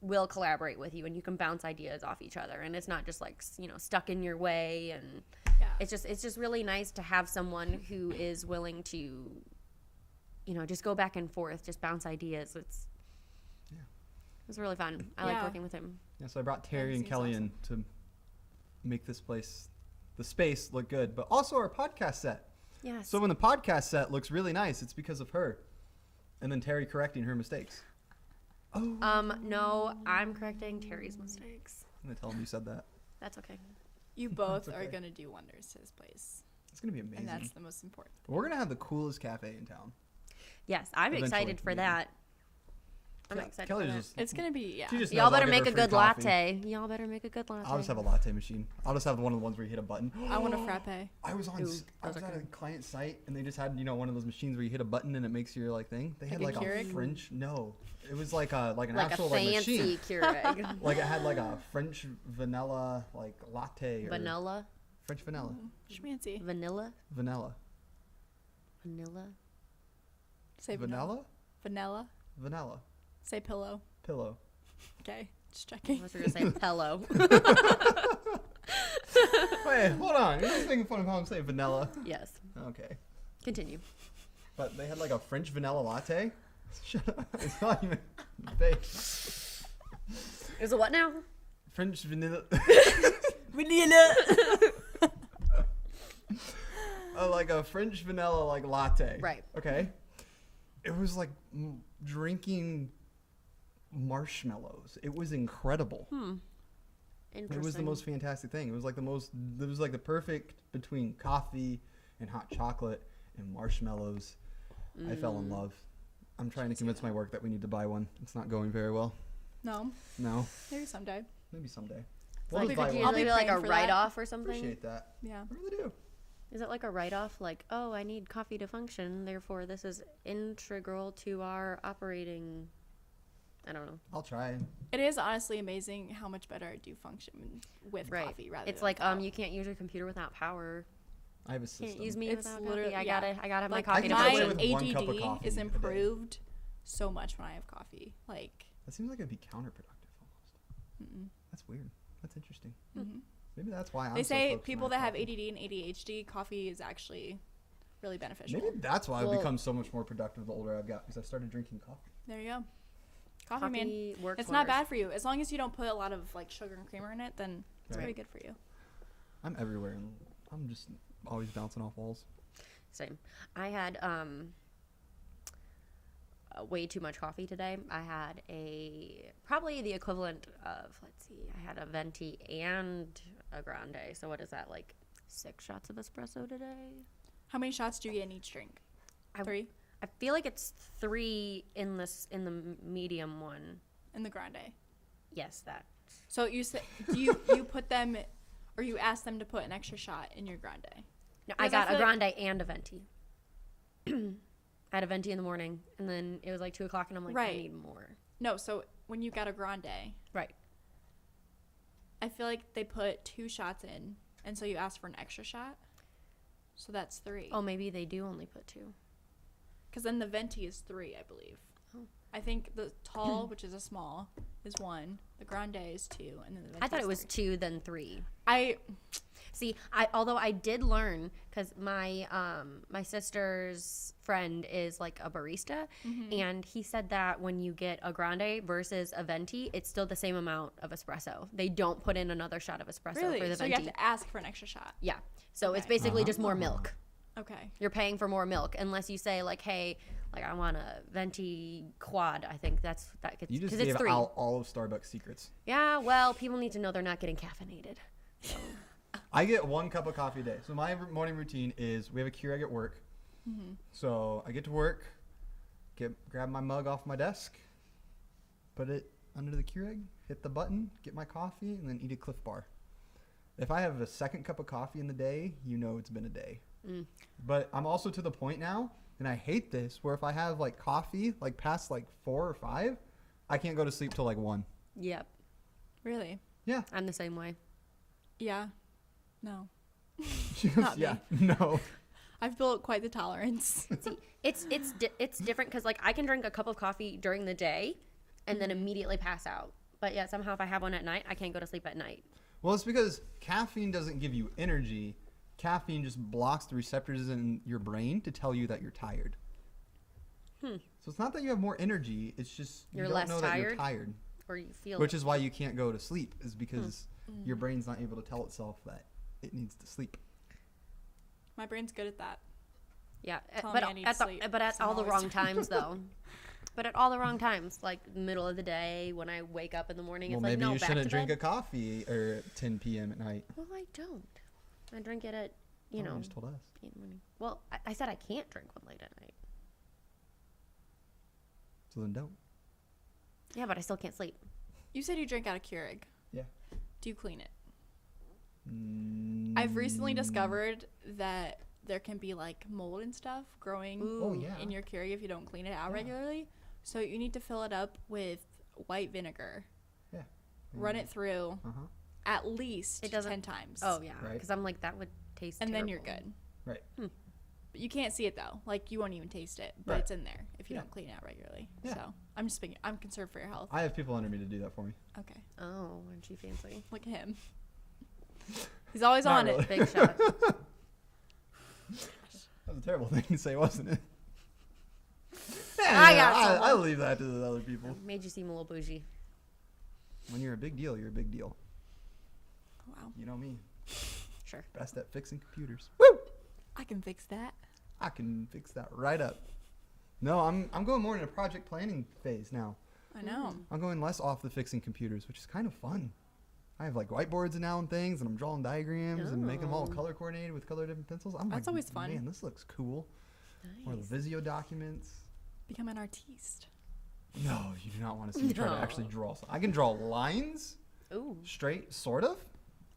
will collaborate with you and you can bounce ideas off each other. And it's not just like, stuck in your way. And Yeah. it's just really nice to have someone who is willing to, just go back and forth, just bounce ideas. It was really fun. I like Yeah. working with him. Yeah, so I brought Terry and seems Kelly awesome. in to make this place, the space, look good, but also our podcast set. Yes. So when the podcast set looks really nice, it's because of her, and then Terry correcting her mistakes. Oh. No, I'm correcting Terry's mistakes. I'm gonna tell him you said that. That's okay. You both okay. are gonna do wonders to this place. It's gonna be amazing. And that's the most important. We're gonna have the coolest cafe in town. Yes, I'm Eventually, excited for maybe. that. I'm Ke- excited Kelly's for that. just. It's gonna be She just Y'all knows I'll better get make her a free good coffee. latte. Y'all better make a good latte. I'll just have a latte machine. I'll just have one of the ones where you hit a button. I want a frappe. I was on. Ooh, I those was are at a good. client site and they just had one of those machines where you hit a button and it makes your like thing. They had Like like a a Keurig? French. No, it was like an Like a actual like fancy machine. Keurig. Like it had like a French vanilla like latte. Or Vanilla. French vanilla. Schmancy. Vanilla. Vanilla. Vanilla. Say Vanilla. Vanilla. Vanilla. Say pillow. Pillow. Okay, just I checking. was going to say pillow. Wait, hold on. You're just making fun of how I'm saying vanilla. Yes. Okay. Continue. But they had like a French vanilla latte. Shut up. It's not even fake. Is it what now? French vanilla. Vanilla. Like a French vanilla like latte. Right. Okay. It was like drinking marshmallows. It was incredible. Interesting. It was the most fantastic thing. It was like the perfect between coffee and hot chocolate and marshmallows. I fell in love. I'm trying to convince my work that we need to buy one. It's not going very well. No, No. maybe someday. Maybe someday. Like, just could buy you one. I'll be do like a praying for that. write-off or something? Appreciate that. Yeah. I really do. Is it like a write-off? Like, oh, I need coffee to function, therefore this is integral to our operating. I don't know. I'll try. It is honestly amazing how much better I do function with Right. coffee rather It's than like without. you can't use your computer without power. I have a Can't system. use me It's without literally- coffee. yeah. I gotta have Like my coffee to can get away my function. with 1 cup of ADD coffee is a day. improved so much when I have coffee. Like, That seems like it'd be counterproductive almost. That's weird. That's interesting. Maybe that's why I'm they so say focused on people my that have coffee. ADD and ADHD, coffee is actually really beneficial. Maybe that's why I've Well- become so much more productive the older I've got because I started drinking coffee. There you go. Coffee, man. Coffee works It's not wonders. bad for you. As long as you don't put a lot of like sugar and creamer in it, then it's Right. very good for you. I'm everywhere and I'm just always bouncing off walls. Same. I had way too much coffee today. I had probably the equivalent of, let's see, I had a venti and a grande. So what is that, like 6 shots of espresso today? How many shots do you get in each drink? I- 3 I feel like it's 3 in the medium one. in the grande. Yes, that. So you said you put them, or you asked them to put an extra shot in your grande. No, I Because I got a feel like- grande and a venti. I had a venti in the morning, and then it was like 2 o'clock, and I'm like, I Right. need more. No, so when you got a grande, Right. I feel like they put 2 shots in, and so you asked for an extra shot. So that's 3. Oh, maybe they do only put 2. Because then the venti is 3, I believe. Oh. I think the tall, which is a small, is 1. The grande is 2, and then the venti I thought is it was 3. 2, then 3. See, although I did learn, because my my sister's friend is like a barista, Mm-hmm. and he said that when you get a grande versus a venti, it's still the same amount of espresso. They don't put in another shot of espresso Really? for the So you venti. have to ask for an extra shot. Yeah, so it's Okay. basically just more milk. Okay. You're paying for more milk, unless you say like, hey, like I want a venti quad. I think that gets You just because gave it's 3. out all of Starbucks secrets. Yeah, well, people need to know they're not getting caffeinated. I get 1 cup of coffee a day. So my morning routine is we have a Keurig at work. So I get to work, grab my mug off my desk, put it under the Keurig, hit the button, get my coffee, and then eat a Cliff Bar. If I have a second cup of coffee in the day, you know it's been a day. But I'm also to the point now, and I hate this, where if I have like coffee like past like 4 or 5, I can't go to sleep till like 1. Yep, Really? Yeah. I'm the same way. Yeah. No. She goes, Not me. yeah. No. I've built quite the tolerance. See, it's different because like I can drink a cup of coffee during the day, and then immediately pass out. But yeah, somehow if I have one at night, I can't go to sleep at night. Well, it's because caffeine doesn't give you energy. Caffeine just blocks the receptors in your brain to tell you that you're tired. So it's not that you have more energy. It's just you You're don't less know that you're tired? tired. Or you feel Which is why you can't go to sleep, is because your brain's not able to tell itself that it needs to sleep. My brain's good at that. yeah, Telling but me I need at the, sleep, but at so I'm all the always wrong times though. But at all the wrong times, like middle of the day when I wake up in the morning, Well, it's like maybe no, you back shouldn't to drink bed. a coffee or 10 p.m. at night. Well, I don't. I drink it at you know. You just told us. Well, I said I can't drink one late at night. So then don't. Yeah, but I still can't sleep. You said you drink out of Keurig. Yeah. Do you clean it? I've recently discovered that there can be like mold and stuff growing in your Keurig if you don't clean it out regularly. So you need to fill it up with white vinegar. Yeah. Run it through at least 10 times. Oh, yeah. Right. Because I'm like, that would taste And then terrible. you're good. Right. But you can't see it though. Like you won't even taste it, but it's in there if you don't clean it out regularly. Yeah. So I'm just thinking, I'm concerned for your health. I have people under me to do that for me. Okay. Oh, aren't you fancy? Look at him. He's always Not on really. it. Big shot. That was a terrible thing to say, wasn't it? I got I leave that to the other people. Made you seem a little bougie. When you're a big deal, you're a big deal. Wow. You know me. Sure. Best at fixing computers. I can fix that. I can fix that right up. No, I'm going more in a project planning phase now. I know. I'm going less off the fixing computers, which is kind of fun. I have like whiteboards now and things, and I'm drawing diagrams and making them all color coordinated with color different pencils. I'm That's like, always fun. Man, this looks cool. Or the Nice. Visio documents. Become an artiste. No, you do not want to see me try to actually draw. I can draw lines, Ooh. straight, sort of,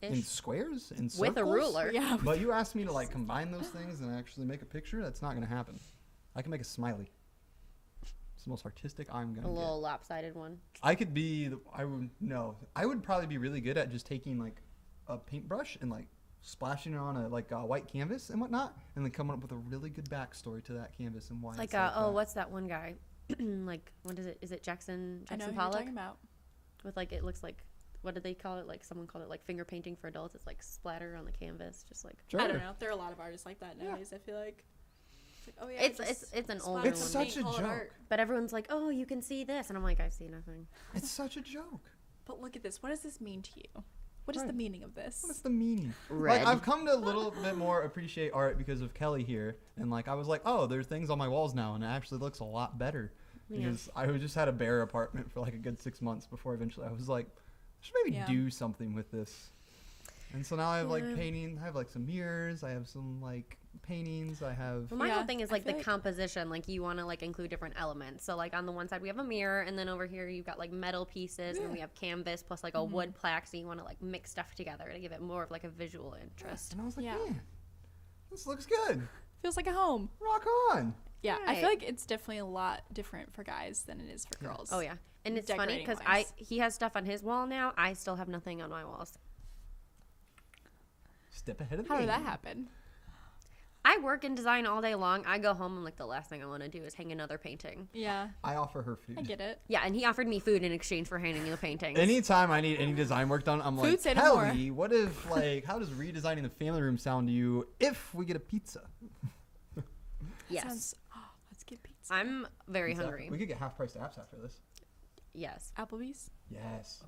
in Ish. squares, in circles. With a ruler. Yeah. But you asked me to like combine those things and actually make a picture. That's not going to happen. I can make a smiley. It's the most artistic I'm going A to little get. lopsided one. I could be. I would probably be really good at just taking like a paintbrush and like splashing it on a white canvas and whatnot, and then coming up with a really good backstory to that canvas and why. It's like, that. what's that one guy? Like, what is it? Is it Jackson I know who you're Pollock? talking about. With like, it looks like, what do they call it? Like, someone called it like finger painting for adults. It's like splatter on the canvas, just like. Sure. I don't know. There are a lot of artists like that nowadays. I feel like. It's like, oh yeah. It's an older It's one. such a joke. But everyone's like, oh, you can see this, and I'm like, I see nothing. It's such a joke. But look at this. What does this mean to you? What is the Right. meaning of this? What's the meaning? Red. Like I've come to a little bit more appreciate art because of Kelly here, and like I was like, oh, there's things on my walls now, and it actually looks a lot better. Yeah. Because I just had a bare apartment for like a good 6 months before eventually I was like, I should maybe Yeah. do something with this. And so now I have like Yeah. painting. I have like some mirrors. I have some like paintings. I have. Well, my Yeah, whole thing is I like the feel like- composition. Like you want to like include different elements. So like on the one side we have a mirror, and then over here you've got like metal pieces, and then we have canvas plus like a wood plaque. So you want to like mix stuff together to give it more of like a visual interest. And I was like, Yeah. man, this looks good. Feels like a home. Rock on. Yeah, I Right. feel like it's definitely a lot different for guys than it is for girls. Oh yeah, and it's funny Decorating because wise. he has stuff on his wall now. I still have nothing on my walls. Step ahead of the How did that game. happen? I work in design all day long. I go home and like the last thing I want to do is hang another painting. Yeah, I offer her food. I get it. Yeah, and he offered me food in exchange for handing the paintings. Anytime I need any design work done, I'm Food like, say no more. Kelly, what if, like, how does redesigning the family room sound to you if we get a pizza? Yes, Sounds, let's get pizza. I'm very Pizza. hungry. We could get half-priced apps after this. Yes, Applebee's. Yes.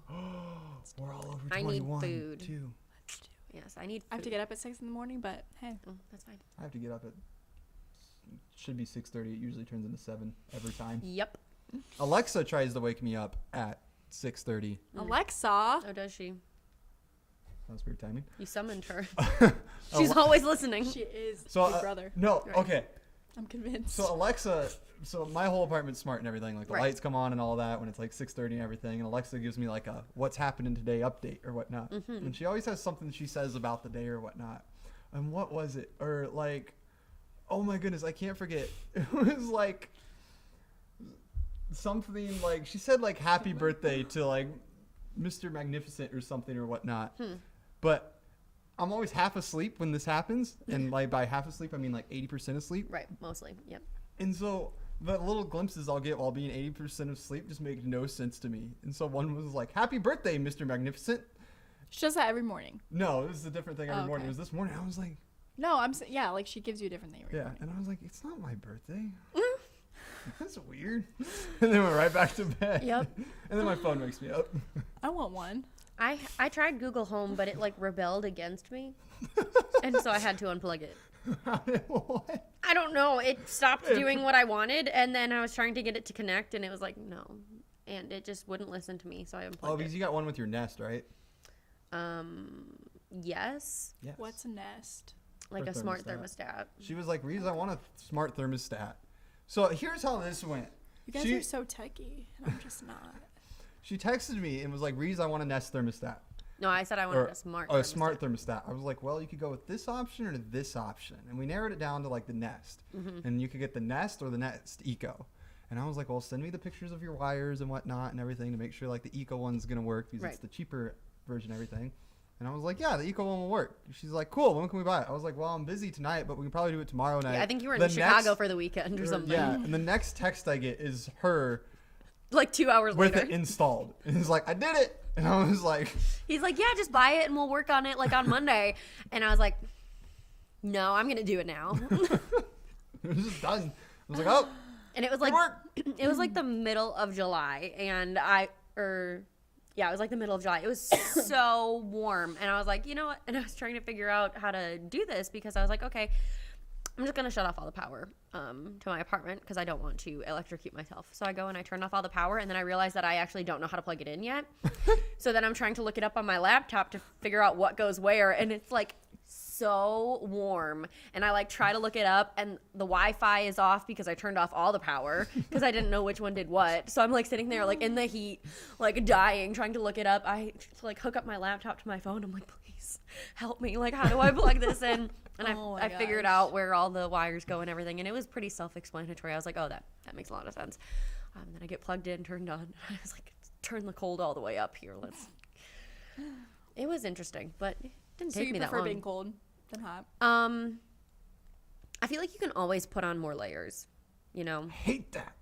We're all over 21, I need food. too. Let's do it. yes, I need food. I have to get up at 6 in the morning, but hey, Oh, that's fine. I have to get up at, should be 6:30. It usually turns into 7 every time. Yep. Alexa tries to wake me up at 6:30. Alexa. Oh, does she? That was weird timing. You summoned her. Ale- She's always listening. She is So, Big Brother. No, Right. okay. I'm convinced. So Alexa, so my whole apartment's smart and everything. Like the Right. lights come on and all that when it's like 6:30 and everything. And Alexa gives me like a what's happening today update or whatnot. And she always has something she says about the day or whatnot. And what was it? Or like, oh my goodness, I can't forget. It was like something like she said like happy birthday to like Mr. Magnificent or something or whatnot. But I'm always half asleep when this happens, and like by half asleep I mean like 80% asleep. Right, mostly. Yep. And so the little glimpses I'll get while being 80% of sleep just make no sense to me. And so one was like, "Happy birthday, Mr. Magnificent." she does that every morning. No, this is a different thing every Oh, morning. okay. It was this morning. I was like, No, yeah, like she gives you a different thing every yeah, morning. and I was like, it's not my birthday. That's weird. And then went right back to bed. Yep. And then my phone wakes me up. I want one. I tried Google Home, but it like rebelled against me, and so I had to unplug it. What? I don't know. It stopped doing what I wanted, and then I was trying to get it to connect, and it was like no, and it just wouldn't listen to me, so I Oh, unplugged because it. you got one with your Nest, right? Yes. Yes. What's a Nest? Like Or a smart thermostat. She was like, Rees, I want a smart thermostat. So here's how this went. You guys are so techie, and I'm just not. She texted me and was like, Rees, I want a Nest thermostat. No, I said I wanted a smart thermostat. A smart thermostat. I was like, well, you could go with this option or this option. And we narrowed it down to like the Nest. And you could get the Nest or the Nest Eco. And I was like, well, send me the pictures of your wires and whatnot and everything to make sure like the Eco one's going to work because it's the cheaper version and everything. And I was like, yeah, the Eco one will work. She's like, cool, when can we buy it? I was like, well, I'm busy tonight, but we can probably do it tomorrow night. Yeah, I think you were in Chicago for the weekend or something. Yeah, and the next text I get is her. Like 2 hours with later. It installed. And he's like, I did it. And I was like. He's like, yeah, just buy it and we'll work on it like on Monday. And I was like, no, I'm going to do it now. It was just done. I was like, oh. And it was like the middle of July. And it was like the middle of July. It was so warm. And I was like, you know what? And I was trying to figure out how to do this because I was like, okay, I'm just going to shut off all the power to my apartment because I don't want to electrocute myself. So I go and I turn off all the power, and then I realize that I actually don't know how to plug it in yet. So then I'm trying to look it up on my laptop to figure out what goes where, and it's like so warm. And I like try to look it up, and the Wi-Fi is off because I turned off all the power because I didn't know which one did what. So I'm like sitting there like in the heat, like dying, trying to look it up. I like hook up my laptop to my phone. I'm like, please help me. Like, how do I plug this in? And I figured out where all the wires go and everything, and it was pretty self-explanatory. I was like, oh, that makes a lot of sense. Then I get plugged in, turned on. I was like, turn the cold all the way up here. It was interesting, but it didn't take me that long. So you prefer being cold than hot? I feel like you can always put on more layers, you know? I hate that.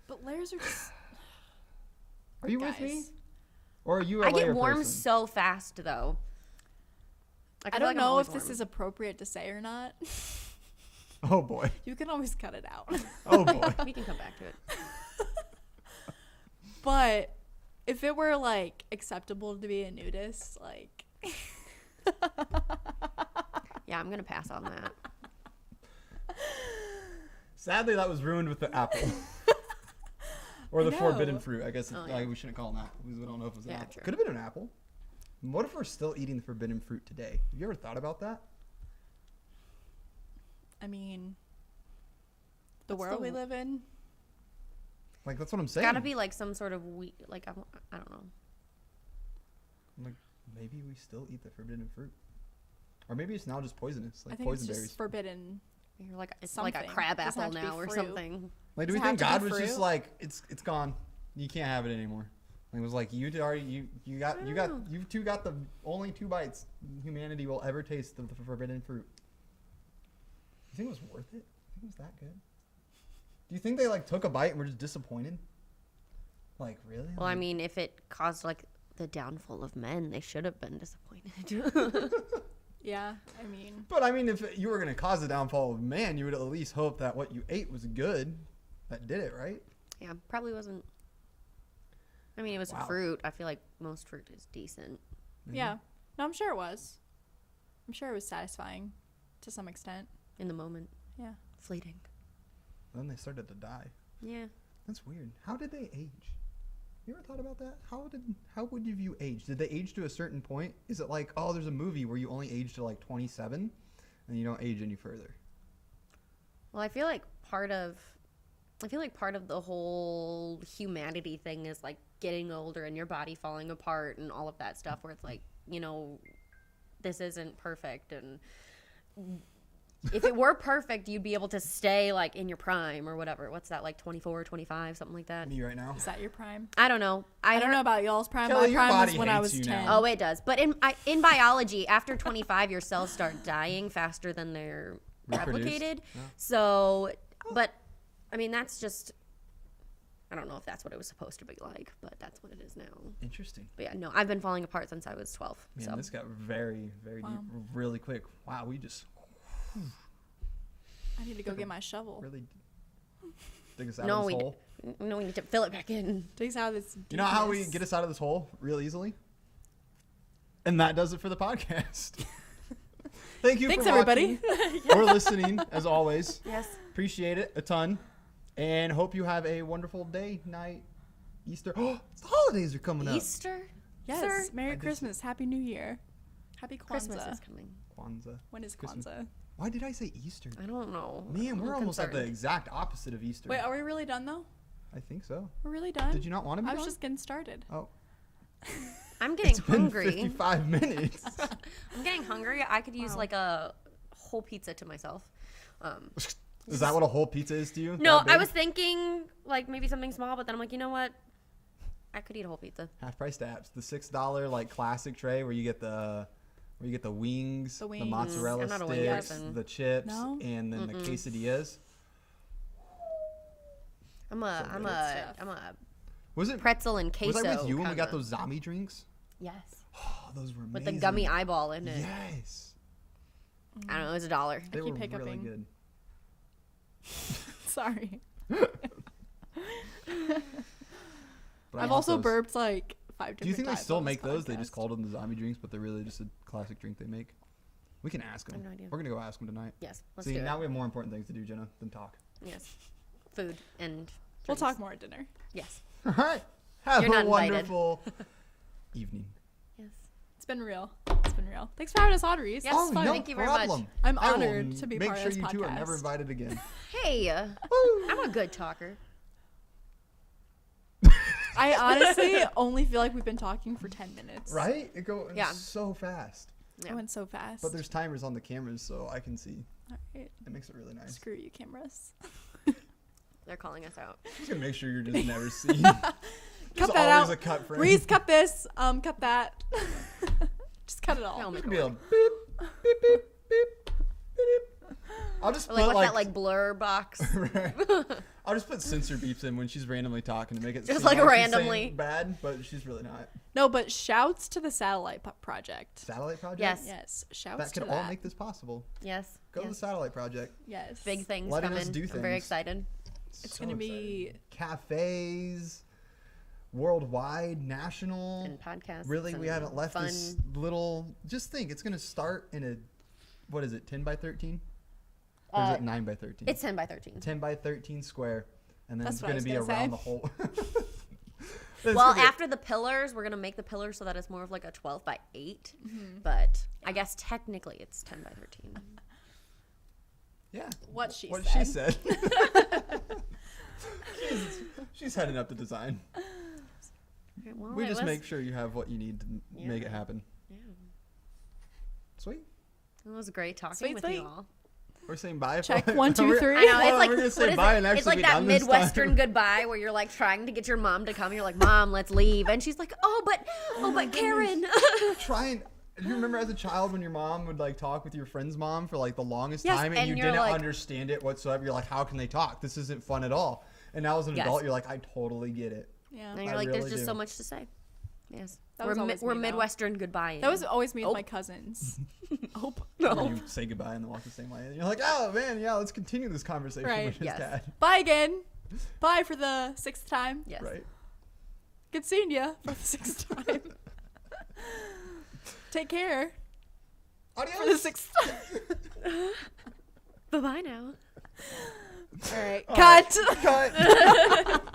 But layers are just... Are you with me? Or are you a layer I get warm person? so fast, though. I don't know if this is appropriate to say or not. Oh, boy. You can always cut it out. Oh, boy. We can come back to it. But if it were, like, acceptable to be a nudist, like... Yeah, I'm going to pass on that. Sadly, that was ruined with the apple. Or the forbidden fruit. I guess we shouldn't call them that because we don't know if it was an apple. Could have been an apple. What if we're still eating the forbidden fruit today? Have you ever thought about that? I mean, the world we live in. Like, that's what I'm saying. It's got to be like some sort of like, I don't know. Like, maybe we still eat the forbidden fruit. Or maybe it's now just poisonous, like I think poison it's berries. just forbidden. You're like, it's something. like a crab Doesn't apple have to be now or fruit. something. Like, do we think God was just like, it's gone. You can't have it anymore. Like, it was like, you two got the only 2 bites humanity will ever taste of the forbidden fruit. You think it was worth it? You think it was that good? Do you think they like took a bite and were just disappointed? Like, really? Well, I mean, if it caused like the downfall of men, they should have been disappointed. Yeah, I mean. But I mean, if you were going to cause the downfall of man, you would at least hope that what you ate was good. That did it, right? Yeah, probably wasn't. I mean, it was fruit. I feel like most fruit is decent. Yeah. No, I'm sure it was. I'm sure it was satisfying to some extent. In the moment. Yeah. Fleeting. Then they started to die. Yeah. That's weird. How did they age? You ever thought about that? How would you view age? Did they age to a certain point? Is it like, oh, there's a movie where you only age to like 27 and you don't age any further? Well, I feel like part of the whole humanity thing is like getting older and your body falling apart and all of that stuff where it's like, you know, this isn't perfect, and if it were perfect, you'd be able to stay like in your prime or whatever. What's that, like 24, 25, something like that? Me right now. Is that your prime? I don't know. I don't know about y'all's prime. Kelly, My prime your was body when I hates was you 10. now. Oh, it does. But in biology, after 25, your cells start dying faster than they're replicated. Yeah. So, but I mean, that's just, I don't know if that's what it was supposed to be like, but that's what it is now. Interesting. But yeah, no, I've been falling apart since I was 12. Man, so this got very, very deep really quick. Wow, we just I need to go get my shovel. really dig us out of this hole. No, we need to fill it back in. Dig us out of this You know how we deepness. get us out of this hole real easily? And that does it for the podcast. Thank you Thanks, for everybody. watching or listening, as always. Yes. Appreciate it a ton. And hope you have a wonderful day, night, Easter. Oh, the holidays are coming up. Easter? Yes. Sir? Merry Christmas. Happy New Year. Happy Kwanzaa. Christmas is coming. Kwanzaa. When is Christmas. Kwanzaa? Why did I say Easter? I don't know. Man, we're I'm almost at the concerned. exact opposite of Easter. Wait, are we really done though? I think so. We're really done? Did you not want to be I was on? just getting started. Oh. I'm getting It's been hungry. 55 minutes. I'm getting hungry. I could use Wow. like a whole pizza to myself. Is that what a whole pizza is to you? No, That I big? was thinking like maybe something small, but then I'm like, you know what? I could eat a whole pizza. Half price apps. The $6 like classic tray where you get the wings, The the wings. mozzarella I'm not a wing sticks, person. the chips, No? and then the quesadillas. I'm So a good. I'm a Was it? pretzel and queso. Was I with you when we got kinda. those zombie drinks? Yes. Oh, those were amazing. With the gummy eyeball in it. Yes. I don't know. It was $1. They keep were really hiccuping. good. Sorry. But I I've want also those. burped like 5 different Do you think they times still on this make those? They just podcast. called them the zombie drinks, but they're really just a classic drink they make. We can ask I them. have no idea. We're gonna go ask them tonight. Yes. Let's See, do now it. we have more important things to do, Jenna, than talk. Yes. Food and. We'll drinks. talk more at dinner. Yes. All right. Have You're a not invited. wonderful evening. Yes. It's been real. It's been real. Thanks for having us on, Rees. Yes, This is fun. no thank you very much. problem. I'm I will honored to be make part sure of this you two are never podcast. invited again. Hey, I'm a good talker. I honestly only feel like we've been talking for 10 minutes. Right? It goes Yeah. so fast. It went so fast. But there's timers on the cameras, so I can see. All right. It makes it really nice. Screw you, cameras. They're calling us out. Just gonna make sure you're just never seen. Cut There's that always out. a cut frame. Reese, cut this. Cut that. Just cut it all. I'll It make can it be a work. beep, beep, beep, beep, beep. I'll just Or put like what's that like blur box? Right. I'll just put censor beeps in when she's randomly talking to make it Just seem like she's randomly. saying bad, but she's really not. No, but shouts to the satellite project. Satellite project. Yes. Yes, shouts That to could that. all make this possible. Yes. Go to the yes. satellite project. Yes. Big things Letting coming. us do I'm very things. excited. It's So gonna be- exciting. Cafes, worldwide, national. And podcasts. Really, we and haven't left fun. this little. Just think, it's gonna start in a, what is it, 10 by 13, or is it 9 by 13? It's 10 by 13. 10 by 13 square, and then That's it's what I gonna was be gonna around say. the whole. Well, after the pillars, we're gonna make the pillars so that it's more of like a 12 by 8. But I guess technically it's 10 by 13. Yeah. What she What said. she said. she's heading up the design. Okay, well, We it just was- make sure you have what you need to make it Yeah. happen. Yeah. Sweet. It was great talking Sweet, with sweet. you all. We're saying bye. Check, 1, 2, We're- 3. I know, it's Oh, like, we're gonna what say is bye it? and actually It's like be that done this Midwestern time. goodbye where you're like trying to get your mom to come. You're like, Mom, let's leave. And she's like, oh, but Karen. Trying. Do you remember as a child when your mom would like talk with your friend's mom for like the longest Yes, time and and you you're didn't like- understand it whatsoever? You're like, how can they talk? This isn't fun at all. And now as an Yes. adult, you're like, I totally get it. Yeah. And you're I like, really there's just do. so much to say. Yes. That was always we're me, though. Midwestern goodbye. That was always me with Oh. my cousins. Oh. Or you say goodbye and then walk the same way. And you're like, oh man, yeah, let's continue this conversation Right. with his Yes. dad. Bye again. Bye for the 6th time. Yes. Right. Good seeing you for the 6th time. Take care Adios. for the 6th time. Bye-bye now. All right. All Cut. right. Cut.